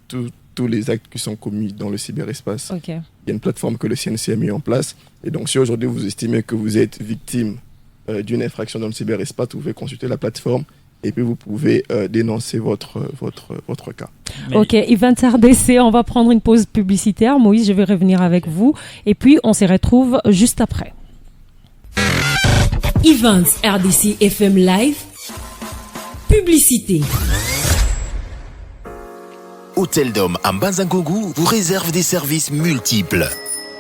tous les actes qui sont commis dans le cyberespace. Il y a une plateforme que le CNC a mis en place. Et donc, si aujourd'hui vous estimez que vous êtes victime d'une infraction dans le cyberespace, vous pouvez consulter la plateforme et puis vous pouvez dénoncer votre cas. Ok, Events RDC, on va prendre une pause publicitaire. Moïse, je vais revenir avec vous. Et puis, on se retrouve juste après. Events RDC FM Live. Publicité. Hôtel Dôme à Mbanza-Ngogou vous réserve des services multiples.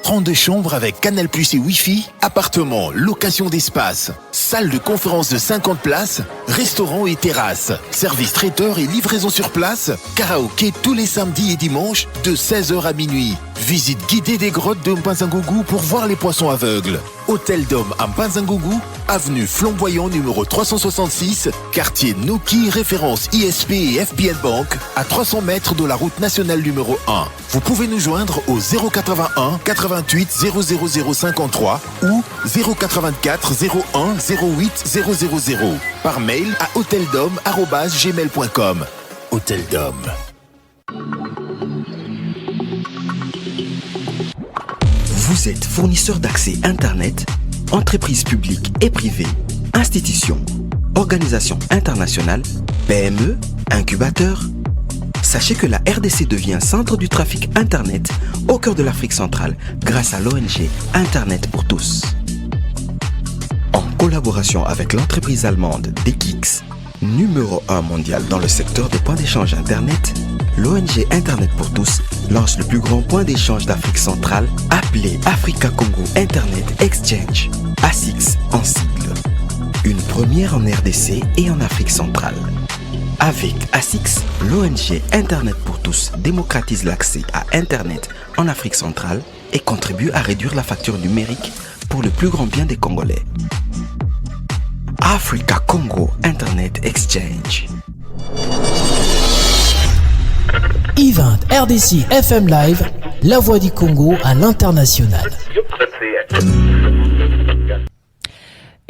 32 chambres avec Canal+ et Wi-Fi, appartements, location d'espace, salle de conférence de 50 places, restaurants et terrasses, service traiteur et livraison sur place, karaoké tous les samedis et dimanches de 16h à minuit. Visite guidée des grottes de Mbanza-Ngogou pour voir les poissons aveugles. Hôtel Dôme à Mbanza-Ngogou, avenue Flamboyant numéro 366, quartier Noki, référence ISP et FBN Bank, à 300 mètres de la route nationale numéro 1. Vous pouvez nous joindre au 081 88 00053 ou 084 01 08 000 par mail à hoteldome@gmail.com. Hôtel Dôme. Vous êtes fournisseur d'accès Internet, entreprise publique et privée, institution, organisation internationale, PME, incubateur. Sachez que la RDC devient centre du trafic Internet au cœur de l'Afrique centrale grâce à l'ONG Internet pour tous. En collaboration avec l'entreprise allemande DKIX, numéro 1 mondial dans le secteur des points d'échange Internet, l'ONG Internet pour tous lance le plus grand point d'échange d'Afrique centrale appelé Africa Congo Internet Exchange, ASIX en sigle. Une première en RDC et en Afrique centrale. Avec ASIX, l'ONG Internet pour tous démocratise l'accès à Internet en Afrique centrale et contribue à réduire la facture numérique pour le plus grand bien des Congolais. Africa Congo Internet Exchange. Event RDC FM Live, la voix du Congo à l'international.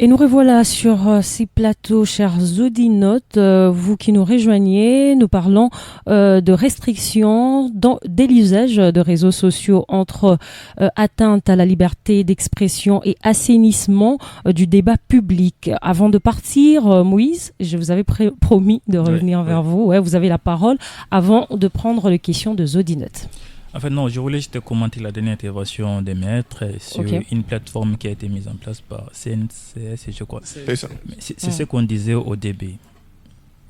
Et nous revoilà sur ces plateaux, chers audinotes, vous qui nous rejoignez, nous parlons de restrictions dès l'usage de réseaux sociaux entre atteinte à la liberté d'expression et assainissement du débat public. Avant de partir, Moïse, je vous avais promis de revenir vers vous. Ouais, vous avez la parole avant de prendre les questions de Zodinote. En fait, non, je voulais juste commenter la dernière intervention des maîtres sur une plateforme qui a été mise en place par CNCS, je crois. C'est ça. C'est ce qu'on disait au début.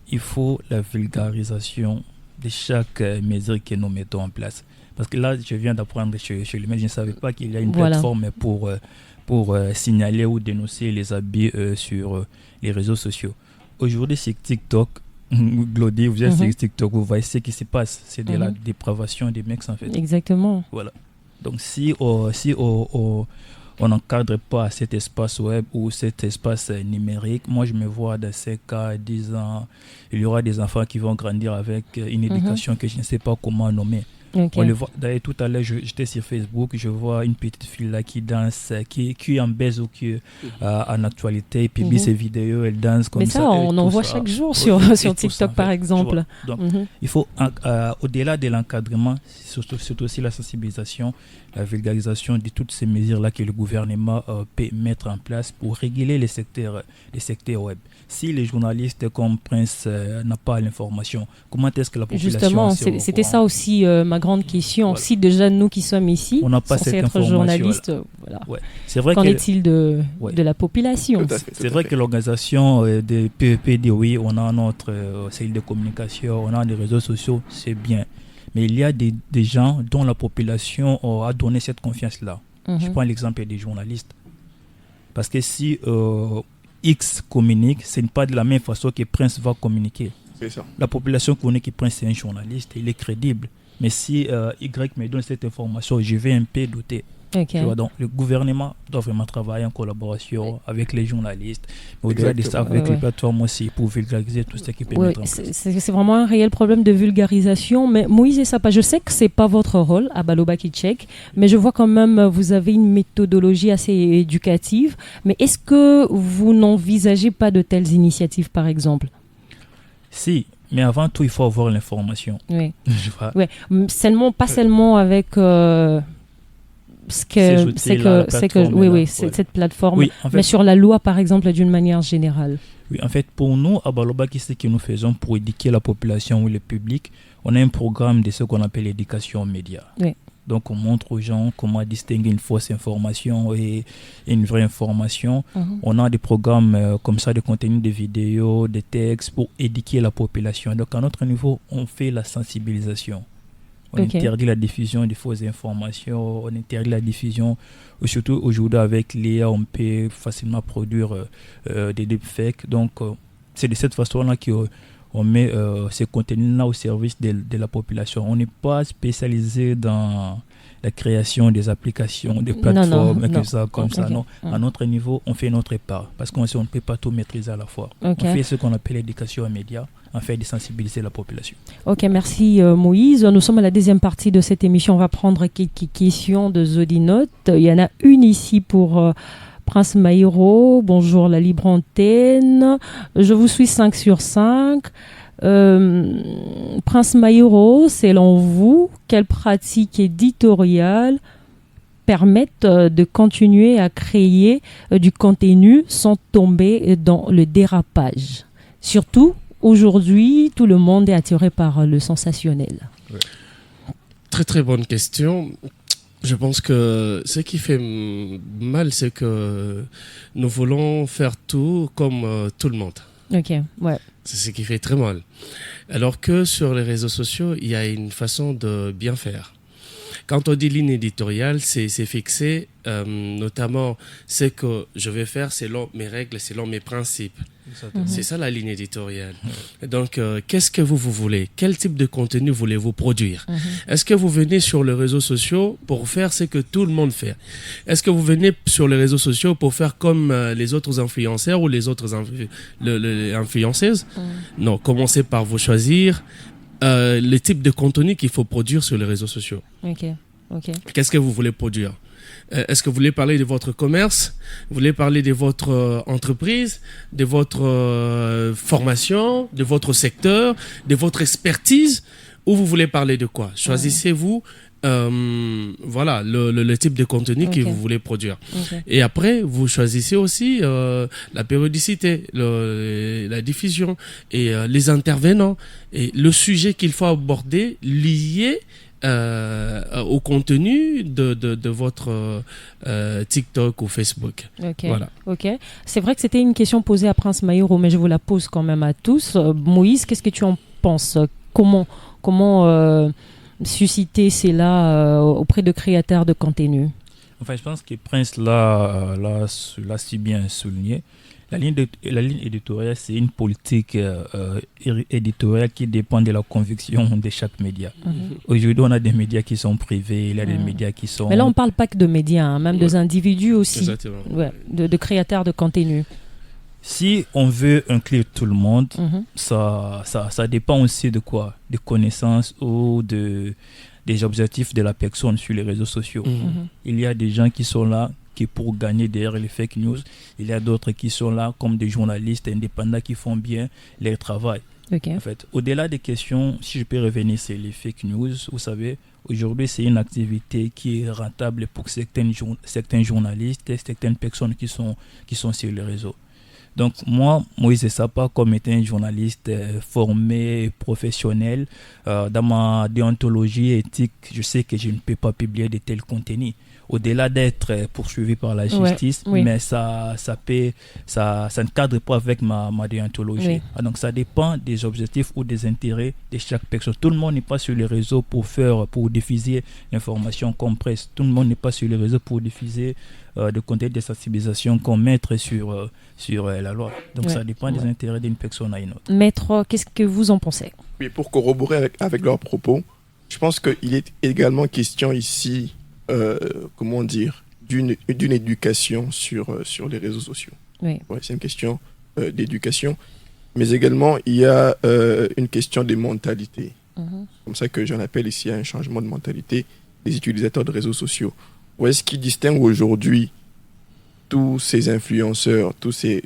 Il faut la vulgarisation de chaque mesure que nous mettons en place. Parce que là, je viens d'apprendre chez le maître, je ne savais pas qu'il y a une plateforme pour signaler ou dénoncer les abus sur les réseaux sociaux. Aujourd'hui, c'est TikTok. Glody, vous êtes sur TikTok, vous voyez ce qui se passe. C'est de la dépravation des mecs en fait. Exactement. Voilà. Donc si on n'encadre pas cet espace web ou cet espace numérique, moi je me vois dans ces cas disant il y aura des enfants qui vont grandir avec une éducation que je ne sais pas comment nommer. On le voit. D'ailleurs, tout à l'heure, j'étais sur Facebook, je vois une petite fille là qui danse, qui en baise ou qui en actualité, publie ses vidéos, elle danse comme ça. Mais ça, on en voit chaque jour sur TikTok, par exemple. Donc, il faut, au-delà de l'encadrement, c'est aussi la sensibilisation, la vulgarisation de toutes ces mesures-là que le gouvernement peut mettre en place pour réguler les secteurs web. Si les journalistes comme Prince n'ont pas l'information, comment est-ce que la population... Justement, c'était ça aussi ma grande question. Voilà. Si déjà nous qui sommes ici, on n'a pas censés cette être information, journalistes, voilà. voilà. Ouais. C'est vrai Qu'en est-il de la population? C'est vrai que l'organisation des PEP dit oui, on a notre cellule de communication, on a des réseaux sociaux, c'est bien. Mais il y a des gens dont la population a donné cette confiance-là. Je prends l'exemple des journalistes. Parce que si X communique, ce n'est pas de la même façon que Prince va communiquer. C'est ça. La population connaît que Prince est un journaliste, il est crédible. Mais si Y me donne cette information, je vais un peu douter. Okay. Tu vois, donc le gouvernement doit vraiment travailler en collaboration avec les journalistes, mais au-delà de ça, avec les plateformes aussi, pour vulgariser tout ce qui peut mettre en place. C'est vraiment un réel problème de vulgarisation. Mais Moïse et Sapa, je sais que c'est pas votre rôle à Baloba Kitchek, mais je vois quand même vous avez une méthodologie assez éducative. Mais est-ce que vous n'envisagez pas de telles initiatives, par exemple? Si, mais avant tout, il faut avoir l'information. Oui. Ouais. Pas seulement avec cette plateforme, oui, en fait, mais sur la loi, par exemple, d'une manière générale. Oui, en fait, pour nous, à Baloba, qu'est-ce que nous faisons pour éduquer la population ou le public? On a un programme de ce qu'on appelle l'éducation aux médias. Oui. Donc, on montre aux gens comment distinguer une fausse information et une vraie information. On a des programmes comme ça, de contenu de vidéos, de textes pour éduquer la population. Donc, à notre niveau, on fait la sensibilisation. On interdit la diffusion de fausses informations, on interdit la diffusion, surtout aujourd'hui avec l'IA, on peut facilement produire des deepfakes. Donc, c'est de cette façon-là qu'on met ces contenus-là au service de la population. On n'est pas spécialisé dans la création des applications, des plateformes, non. À notre niveau, on fait notre part, parce qu'on ne peut pas tout maîtriser à la fois. On fait ce qu'on appelle l'éducation aux médias, en fait de sensibiliser la population. Ok, merci Moïse. Nous sommes à la deuxième partie de cette émission. On va prendre quelques questions de Zodinote. Il y en a une ici pour Prince Maïro. Bonjour la libre antenne. Je vous suis 5 sur 5. Prince Maïro, selon vous, quelles pratiques éditoriales permettent de continuer à créer du contenu sans tomber dans le dérapage? Surtout, aujourd'hui, tout le monde est attiré par le sensationnel. Ouais. Très très bonne question. Je pense que ce qui fait mal, c'est que nous voulons faire tout comme tout le monde. Ok, ouais. C'est ce qui fait très mal. Alors que sur les réseaux sociaux, il y a une façon de bien faire. Quand on dit ligne éditoriale, c'est fixé, notamment ce que je vais faire selon mes règles, selon mes principes. C'est ça la ligne éditoriale. Donc, qu'est-ce que vous voulez? Quel type de contenu voulez-vous produire? Est-ce que vous venez sur les réseaux sociaux pour faire ce que tout le monde fait? Est-ce que vous venez sur les réseaux sociaux pour faire comme les autres influenceurs ou les autres influenceuses? Non, commencez par vous choisir le type de contenu qu'il faut produire sur les réseaux sociaux. Qu'est-ce que vous voulez produire? Est-ce que vous voulez parler de votre commerce? Vous voulez parler de votre entreprise, de votre formation, de votre secteur, de votre expertise? Ou vous voulez parler de quoi? Choisissez-vous voilà le type de contenu que vous voulez produire. Et après, vous choisissez aussi la périodicité, la diffusion et les intervenants et le sujet qu'il faut aborder lié au contenu de votre TikTok ou Facebook. Voilà. C'est vrai que c'était une question posée à Prince Maïro, mais je vous la pose quand même à tous. Moïse, qu'est-ce que tu en penses? Comment susciter cela auprès de créateurs de contenu? Enfin, je pense que Prince l'a si bien souligné. La ligne éditoriale, c'est une politique éditoriale qui dépend de la conviction de chaque média. Aujourd'hui, on a des médias qui sont privés, il y a des médias qui sont... Mais là, on ne parle pas que de médias, même des individus aussi, de créateurs de contenu. Si on veut inclure tout le monde, ça dépend aussi de quoi? Des connaissances ou des objectifs de la personne sur les réseaux sociaux. Il y a des gens qui sont là pour gagner derrière les fake news. Il y a d'autres qui sont là comme des journalistes indépendants qui font bien leur travail. En fait, au-delà des questions, si je peux revenir sur les fake news, vous savez, aujourd'hui, c'est une activité qui est rentable pour certains journalistes et certaines personnes qui sont sur les réseaux. Donc moi, Moïse Sapa, comme étant un journaliste formé, professionnel, dans ma déontologie éthique, je sais que je ne peux pas publier de tels contenus. Au-delà d'être poursuivi par la justice, mais ça ne cadre pas avec ma déontologie. Oui. Donc ça dépend des objectifs ou des intérêts de chaque personne. Tout le monde n'est pas sur les réseaux pour diffuser l'information comme presse. Tout le monde n'est pas sur les réseaux pour diffuser de contenu de sensibilisation comme mettre sur la loi. Donc ça dépend des intérêts d'une personne à une autre. Maître, qu'est-ce que vous en pensez? Oui, pour corroborer avec leurs propos, je pense qu'il est également question ici d'une éducation sur les réseaux sociaux. Oui. Ouais, c'est une question d'éducation, mais également il y a une question de mentalité. C'est comme ça que j'en appelle ici un changement de mentalité des utilisateurs de réseaux sociaux. Où est-ce qui distingue aujourd'hui tous ces influenceurs, toutes ces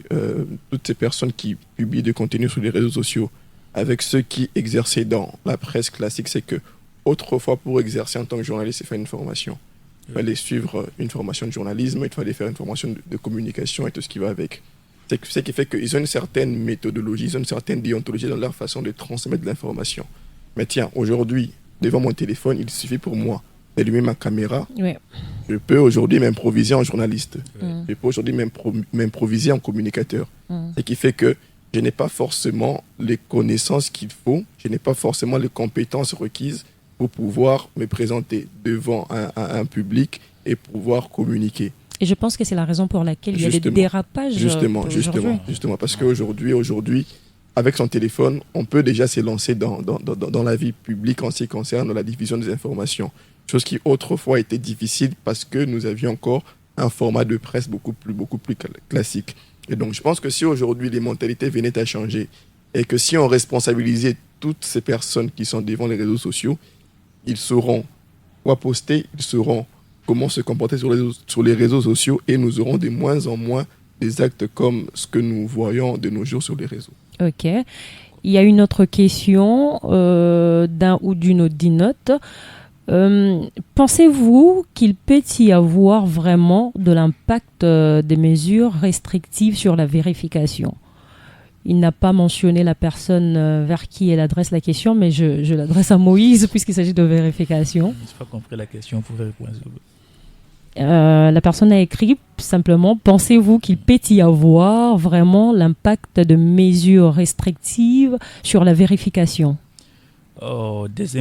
personnes qui publient du contenu sur les réseaux sociaux avec ceux qui exerçaient dans la presse classique? C'est que autrefois, pour exercer en tant que journaliste, il fallait une formation. Il fallait suivre une formation de journalisme, il fallait faire une formation de communication et tout ce qui va avec. C'est ce qui fait qu'ils ont une certaine méthodologie, ils ont une certaine déontologie dans leur façon de transmettre de l'information. Mais tiens, aujourd'hui, devant mon téléphone, il suffit pour moi d'allumer ma caméra. Oui. Je peux aujourd'hui m'improviser en journaliste. Je peux aujourd'hui m'improviser en communicateur. Ce qui fait que je n'ai pas forcément les connaissances qu'il faut, je n'ai pas forcément les compétences requises pour pouvoir me présenter devant un public et pouvoir communiquer. Et je pense que c'est la raison pour laquelle il y a des dérapages. Justement, parce qu'aujourd'hui, avec son téléphone, on peut déjà s'élancer dans la vie publique en ce qui concerne la diffusion des informations. Chose qui autrefois était difficile parce que nous avions encore un format de presse beaucoup plus classique. Et donc je pense que si aujourd'hui les mentalités venaient à changer et que si on responsabilisait toutes ces personnes qui sont devant les réseaux sociaux, ils sauront quoi poster, ils sauront comment se comporter sur les réseaux sociaux et nous aurons de moins en moins des actes comme ce que nous voyons de nos jours sur les réseaux. Ok. Il y a une autre question d'un ou d'une audinote. Pensez-vous qu'il peut y avoir vraiment de l'impact des mesures restrictives sur la vérification? Il n'a pas mentionné la personne vers qui elle adresse la question, mais je l'adresse à Moïse puisqu'il s'agit de vérification. Je n'ai pas compris la question, vous pouvez répondre. La personne a écrit simplement: pensez-vous qu'il peut y avoir vraiment l'impact de mesures restrictives sur la vérification? Des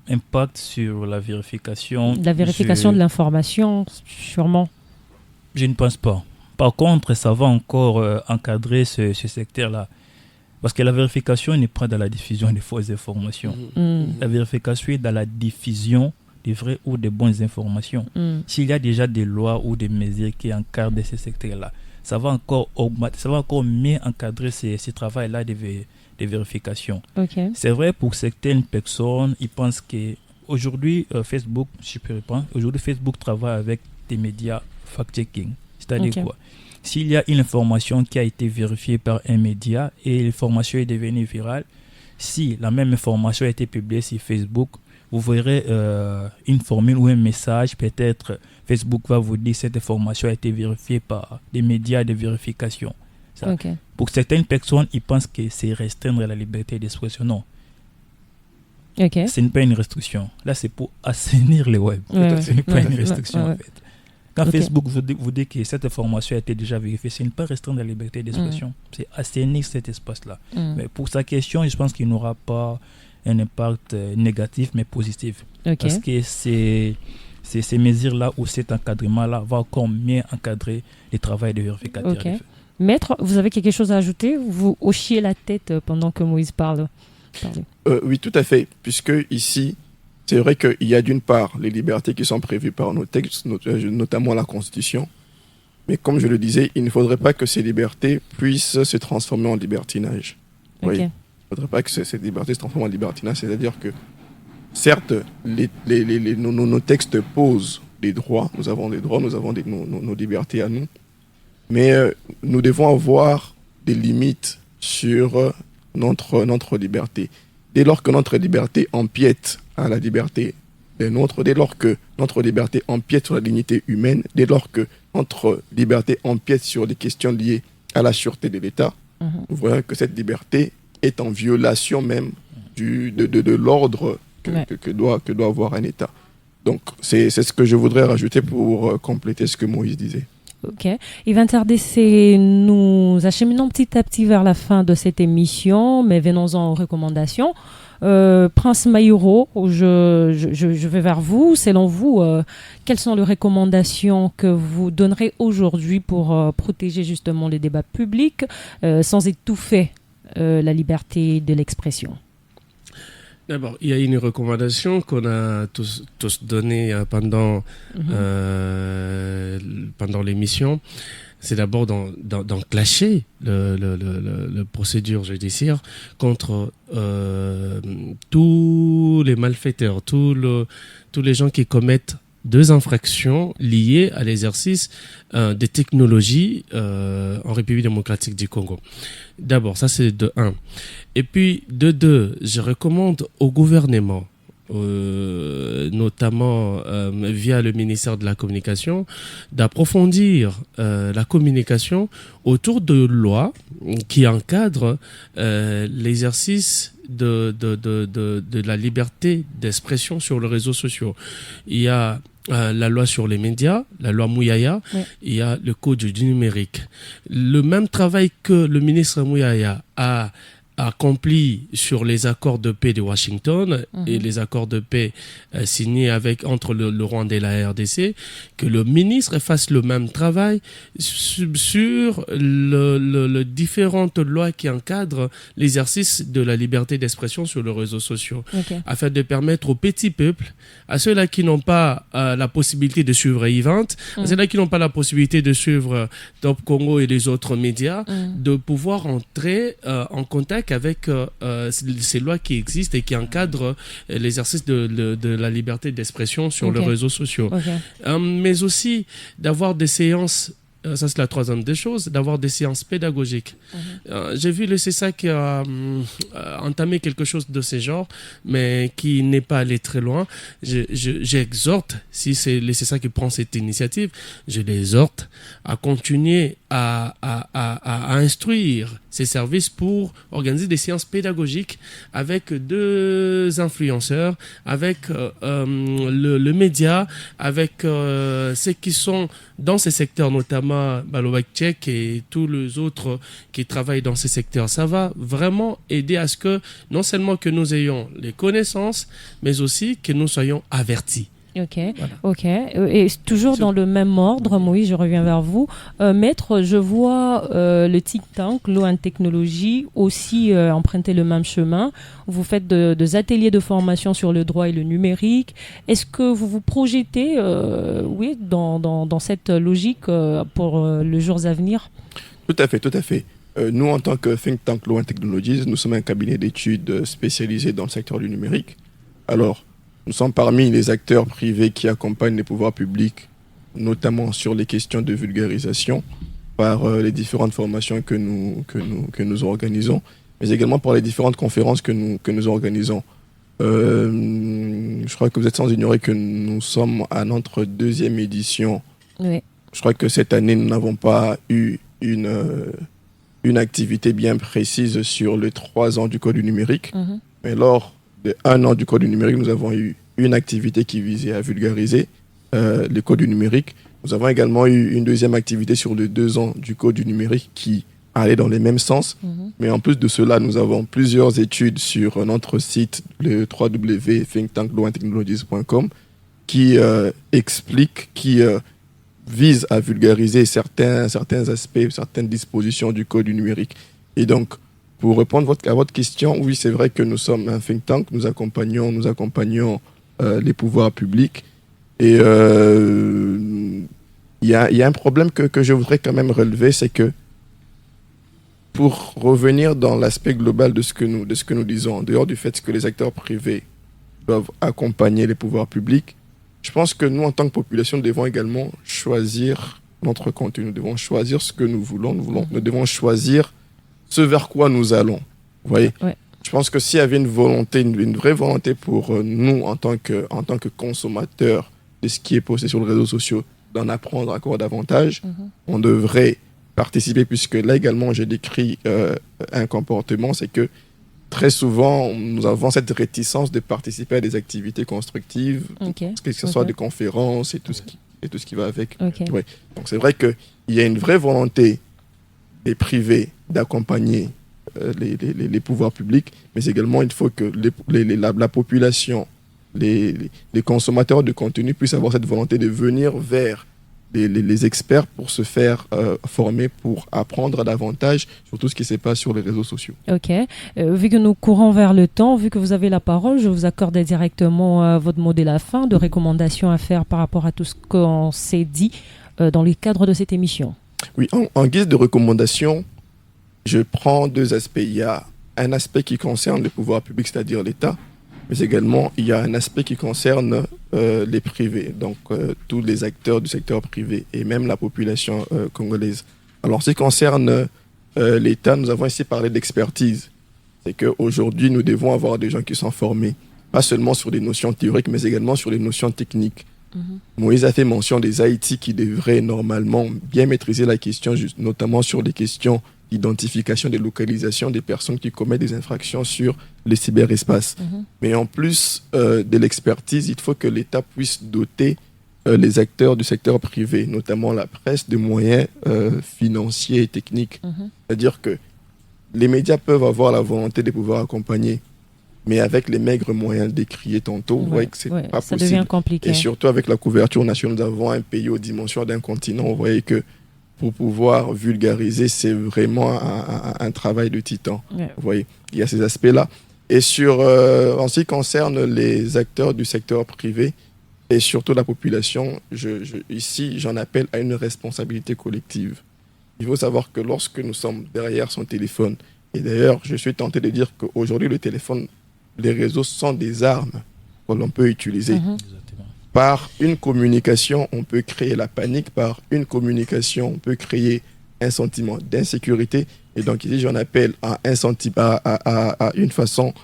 impacts sur la vérification. La vérification de l'information, sûrement. Je ne pense pas. Par contre, ça va encore encadrer ce secteur-là. Parce que la vérification n'est pas dans la diffusion des fausses informations. La vérification est dans la diffusion des vraies ou des bonnes informations. S'il y a déjà des lois ou des mesures qui encadrent ce secteur-là, ça va encore mieux encadrer ce travail-là de vérification. Okay. C'est vrai pour certaines personnes, ils pensent qu'aujourd'hui, Facebook, je peux répondre, aujourd'hui Facebook travaille avec des médias fact-checking. C'est-à-dire quoi? S'il y a une information qui a été vérifiée par un média et l'information est devenue virale, si la même information a été publiée sur Facebook, vous verrez une formule ou un message, peut-être Facebook va vous dire que cette information a été vérifiée par des médias de vérification. Ça. Okay. Pour certaines personnes, ils pensent que c'est restreindre la liberté d'expression. Non. Okay. Ce n'est pas une restriction. Là, c'est pour assainir le web. Ce n'est pas une restriction en fait. Quand Facebook vous dit que cette information a été déjà vérifiée, ce n'est pas restreindre la liberté d'expression. C'est assainir cet espace-là. Mais pour sa question, je pense qu'il n'aura pas un impact négatif, mais positif. Okay. Parce que ces mesures-là ou cet encadrement-là va encore mieux encadrer le travail de vérificateur. Okay. Maître, vous avez quelque chose à ajouter? Vous hochiez la tête pendant que Moïse parle. Oui, tout à fait. Puisque ici, c'est vrai qu'il y a d'une part les libertés qui sont prévues par nos textes, notamment la Constitution. Mais comme je le disais, il ne faudrait pas que ces libertés puissent se transformer en libertinage. Okay. Oui. Il ne faudrait pas que ces libertés se transforment en libertinage. C'est-à-dire que, certes, nos textes posent des droits. Nous avons des droits, nous avons nos libertés à nous. Mais nous devons avoir des limites sur notre liberté. Dès lors que notre liberté empiète à la liberté d'un autre, dès lors que notre liberté empiète sur la dignité humaine, dès lors que notre liberté empiète sur des questions liées à la sûreté de l'État, nous voyons que cette liberté est en violation même de l'ordre que doit avoir un État. Donc, c'est ce que je voudrais rajouter pour compléter ce que Moïse disait. Ok. Yvan RDC, nous acheminons petit à petit vers la fin de cette émission, mais venons-en aux recommandations. Prince Mayuro, je vais vers vous. Selon vous, quelles sont les recommandations que vous donnerez aujourd'hui pour protéger justement les débats publics sans étouffer la liberté de l'expression? D'abord, il y a une recommandation qu'on a tous donnée pendant l'émission. C'est d'abord d'en clasher le procédure judiciaire contre tous les malfaiteurs, tous les gens qui commettent deux infractions liées à l'exercice des technologies en République démocratique du Congo. D'abord, ça c'est de 1. Et puis de 2, je recommande au gouvernement, notamment via le ministère de la Communication, d'approfondir la communication autour de lois qui encadrent l'exercice de la liberté d'expression sur les réseaux sociaux. Il y a la loi sur les médias, la loi Mouyaya, il y a le code du numérique. Le même travail que le ministre Mouyaya a accompli sur les accords de paix de Washington et les accords de paix signés entre le Rwanda et la RDC, que le ministre fasse le même travail sur les différentes lois qui encadrent l'exercice de la liberté d'expression sur les réseaux sociaux, afin de permettre aux petits peuples, à ceux-là qui n'ont pas la possibilité de suivre Event, à ceux-là qui n'ont pas la possibilité de suivre Top Congo et les autres médias, de pouvoir entrer en contact avec ces lois qui existent et qui encadrent l'exercice de la liberté d'expression sur les réseaux sociaux. Mais aussi d'avoir des séances, ça c'est la troisième des choses, d'avoir des séances pédagogiques. J'ai vu le CSA qui a entamé quelque chose de ce genre, mais qui n'est pas allé très loin. J'exhorte, si c'est le CSA qui prend cette initiative, je les exhorte à continuer à instruire ces services pour organiser des séances pédagogiques avec deux influenceurs, avec le média, avec ceux qui sont dans ces secteurs, notamment Balobak Tchèque et tous les autres qui travaillent dans ces secteurs. Ça va vraiment aider à ce que non seulement que nous ayons les connaissances, mais aussi que nous soyons avertis. Ok. Et toujours dans le même ordre, Moïse, je reviens vers vous. Maître, je vois le think tank, Law and Technology, aussi emprunter le même chemin. Vous faites des ateliers de formation sur le droit et le numérique. Est-ce que vous vous projetez dans cette logique pour les jours à venir? Tout à fait. Nous, en tant que think tank Law and Technologies, nous sommes un cabinet d'études spécialisé dans le secteur du numérique. Alors, nous sommes parmi les acteurs privés qui accompagnent les pouvoirs publics, notamment sur les questions de vulgarisation, par les différentes formations que nous organisons, mais également par les différentes conférences que nous organisons. Je crois que vous êtes sans ignorer que nous sommes à notre 2e édition. Oui. Je crois que cette année, nous n'avons pas eu une activité bien précise sur les 3 ans du Code du numérique, mais lors de 1 an du Code du numérique, nous avons eu une activité qui visait à vulgariser le Code du numérique. Nous avons également eu une 2e activité sur les 2 ans du Code du numérique qui allait dans les mêmes sens. Mais en plus de cela, nous avons plusieurs études sur notre site, le www.thinktanklawandtechnologies.com, qui expliquent, qui visent à vulgariser certains aspects, certaines dispositions du Code du numérique. Et donc, pour répondre à votre question, oui, c'est vrai que nous sommes un think tank, nous accompagnons les pouvoirs publics. Et il y a un problème que je voudrais quand même relever, c'est que pour revenir dans l'aspect global de ce que nous disons, en dehors du fait que les acteurs privés doivent accompagner les pouvoirs publics, je pense que nous, en tant que population, nous devons également choisir notre contenu, nous devons choisir ce que nous voulons, nous devons choisir ce vers quoi nous allons. Vous voyez ? Je pense que s'il y avait une vraie volonté pour nous, en tant que consommateurs de ce qui est posté sur les réseaux sociaux, d'en apprendre encore davantage, on devrait participer, puisque là également j'ai décrit un comportement, c'est que très souvent nous avons cette réticence de participer à des activités constructives, que ce soit des conférences et tout ce qui va avec. Ouais. Donc c'est vrai qu'il y a une vraie volonté des privés d'accompagner les pouvoirs publics, mais également il faut que la population, les consommateurs de contenu puissent avoir cette volonté de venir vers les experts pour se faire former, pour apprendre davantage sur tout ce qui se passe sur les réseaux sociaux. Ok. Vu que nous courons vers le temps, vu que vous avez la parole, je vous accorde directement votre mot de la fin, de recommandations à faire par rapport à tout ce qu'on s'est dit dans le cadre de cette émission. Oui, en guise de recommandation, je prends deux aspects. Il y a un aspect qui concerne le pouvoir public, c'est-à-dire l'État, mais également il y a un aspect qui concerne les privés, donc tous les acteurs du secteur privé et même la population congolaise. Alors, ce qui concerne l'État, nous avons ici parlé d'expertise. C'est qu'aujourd'hui, nous devons avoir des gens qui sont formés, pas seulement sur des notions théoriques, mais également sur les notions techniques. Moïse a fait mention des Haïti qui devraient normalement bien maîtriser la question, notamment sur les questions d'identification, de localisation des personnes qui commettent des infractions sur les cyberespaces. Mais en plus de l'expertise, il faut que l'État puisse doter les acteurs du secteur privé, notamment la presse, de moyens financiers et techniques. C'est-à-dire que les médias peuvent avoir la volonté de pouvoir accompagner, mais avec les maigres moyens décriés tantôt, vous voyez que c'est pas possible. Ça devient compliqué. Et surtout avec la couverture nationale, nous avons un pays aux dimensions d'un continent. Vous voyez que pour pouvoir vulgariser, c'est vraiment un travail de titan. Vous voyez, il y a ces aspects-là. Et en ce qui concerne les acteurs du secteur privé et surtout la population, ici, j'en appelle à une responsabilité collective. Il faut savoir que lorsque nous sommes derrière son téléphone, et d'ailleurs, je suis tenté de dire qu'aujourd'hui, le téléphone, les réseaux sont des armes que l'on peut utiliser. Par une communication, on peut créer la panique. Par une communication, on peut créer un sentiment d'insécurité. Et donc ici, j'en appelle à une façon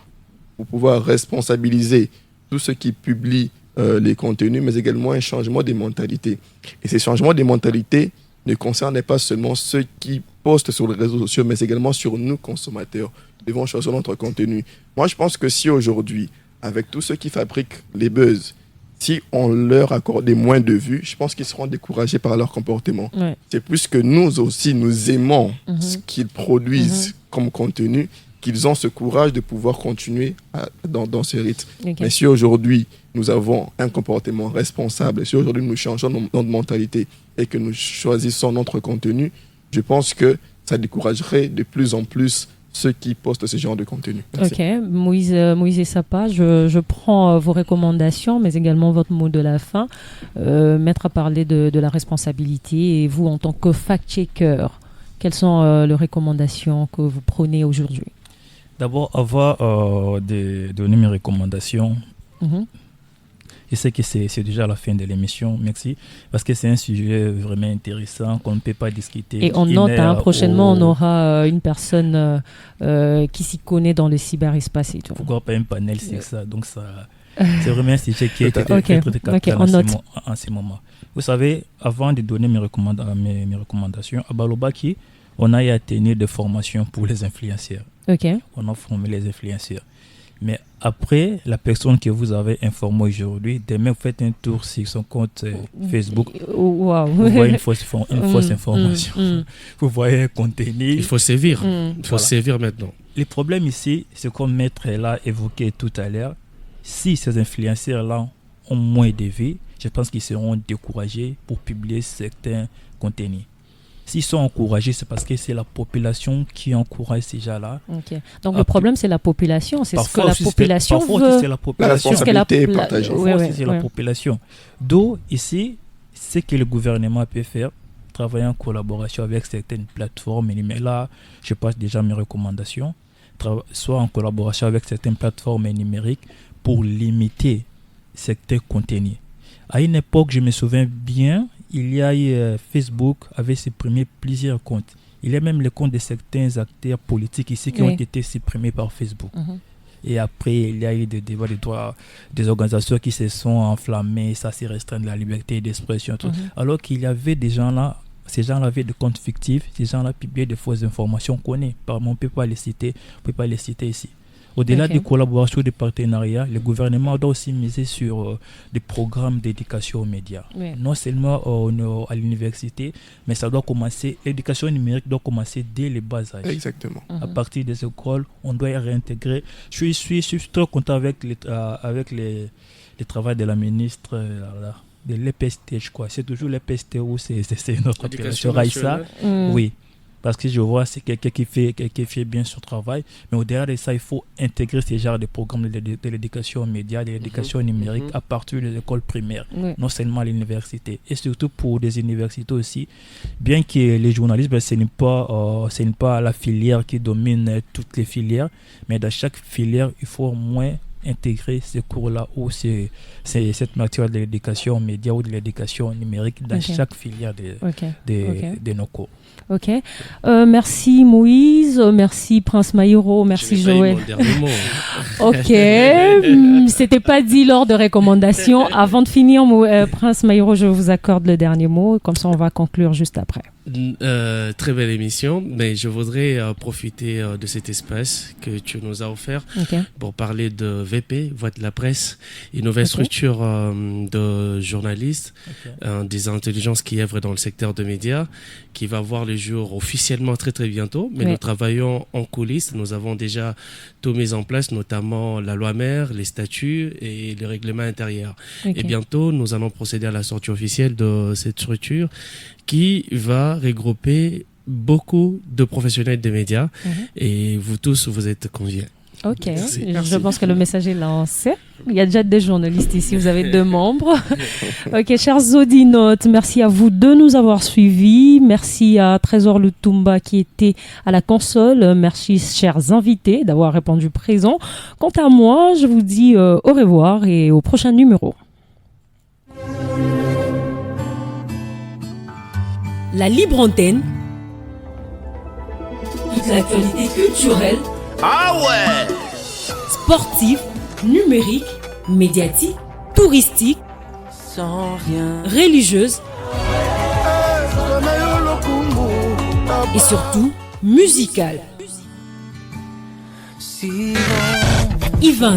pour pouvoir responsabiliser tous ceux qui publient les contenus, mais également un changement des mentalités. Et ces changements des mentalités ne concernent pas seulement ceux qui postent sur les réseaux sociaux, mais également sur nous, consommateurs. Nous devons choisir notre contenu. Moi, je pense que si aujourd'hui, avec tous ceux qui fabriquent les buzz, si on leur accordait moins de vues, je pense qu'ils seront découragés par leur comportement. C'est plus que nous aussi, nous aimons ce qu'ils produisent comme contenu, qu'ils ont ce courage de pouvoir continuer dans ce rythme. Mais si aujourd'hui, nous avons un comportement responsable, si aujourd'hui nous changeons notre mentalité et que nous choisissons notre contenu, je pense que ça découragerait de plus en plus ceux qui postent ce genre de contenu. Merci. Ok, Moïse Sapa, je prends vos recommandations, mais également votre mot de la fin. Maître a parlé de la responsabilité, et vous, en tant que fact-checker, quelles sont les recommandations que vous prenez aujourd'hui? D'abord, avant de donner mes recommandations, je sais que c'est déjà la fin de l'émission, merci, parce que c'est un sujet vraiment intéressant qu'on ne peut pas discuter. Et on note, prochainement, on aura une personne qui s'y connaît dans le cyberespace et tout. Pourquoi pas un panel sur ça? Donc, c'est vraiment un sujet qui est très capital en ce moment. Vous savez, avant de donner mes recommandations, à Balobaki, on a eu à tenir des formations pour les influenceurs. On a formé les influenceurs. Mais après, la personne que vous avez informée aujourd'hui, demain vous faites un tour sur son compte Facebook, vous voyez une fausse information, vous voyez un contenu. Il faut sévir, sévir maintenant. Le problème ici, c'est comme Maître l'a évoqué tout à l'heure, si ces influenceurs-là ont moins de vues, je pense qu'ils seront découragés pour publier certains contenus. S'ils sont encouragés, c'est parce que c'est la population qui encourage ces gens-là. Donc le problème, c'est la population. C'est ce que la population veut. Parfois, c'est la population. La responsabilité est partagée. Parfois, c'est la population. Donc, ici, ce que le gouvernement peut faire, travailler en collaboration avec certaines plateformes. Mais là, je passe déjà mes recommandations. Soit en collaboration avec certaines plateformes numériques pour limiter certains contenus. À une époque, je me souviens bien, il y a eu Facebook avait supprimé plusieurs comptes. Il y a même les comptes de certains acteurs politiques ici qui ont été supprimés par Facebook. Et après, il y a eu des débats de droits, des organisations qui se sont enflammées, ça s'est restreint de la liberté d'expression. Alors qu'il y avait des gens là ces gens-là avaient des comptes fictifs, ces gens-là publiaient des fausses informations qu'on connaît. On ne peut pas les citer ici. Au-delà des collaborations, des partenariats, le gouvernement doit aussi miser sur des programmes d'éducation aux médias. Oui. Non seulement à l'université, mais ça doit commencer, l'éducation numérique doit commencer dès les bas âges. Exactement. À partir des écoles, on doit y réintégrer. Je suis très content avec le travail de la ministre de l'EPST, je crois. C'est toujours l'EPST ou c'est notre appellation Raïssa. Oui. Parce que je vois c'est quelqu'un qui fait bien son travail, mais au-delà de ça, il faut intégrer ces genres de programmes de l'éducation aux médias, de l'éducation numérique à partir des écoles primaires, non seulement à l'université. Et surtout pour des universités aussi, bien que les journalistes, ce n'est pas la filière qui domine toutes les filières, mais dans chaque filière, il faut au moins intégrer ces cours-là ou cette matière de l'éducation aux médias ou de l'éducation numérique dans chaque filière de nos cours. Ok. Merci Moïse, merci Prince Maïro, merci Joël. Ok. C'était pas dit lors de recommandations. Avant de finir, Prince Maïro, je vous accorde le dernier mot. Comme ça, on va conclure juste après. Très belle émission, mais je voudrais profiter de cet espace que tu nous as offert pour parler de VP, Voix de la Presse, une nouvelle structure de journalistes, des intelligences qui œuvrent dans le secteur de médias, qui va voir le jour officiellement très très bientôt, mais nous travaillons en coulisses, nous avons déjà tout mis en place, notamment la loi mère, les statuts et le règlement intérieur. Et bientôt, nous allons procéder à la sortie officielle de cette structure qui va regrouper beaucoup de professionnels des médias et vous tous, vous êtes conviés. Ok, merci. Je pense que le message est lancé. Il y a déjà des journalistes ici, vous avez 2 membres. Ok, chers audinotes, merci à vous de nous avoir suivis. Merci à Trésor Lutumba qui était à la console. Merci, chers invités, d'avoir répondu présent. Quant à moi, je vous dis au revoir et au prochain numéro. La libre antenne, toute l'actualité culturelle, sportive, numérique, médiatique, touristique, sans rien, religieuse et surtout musicale. Yvan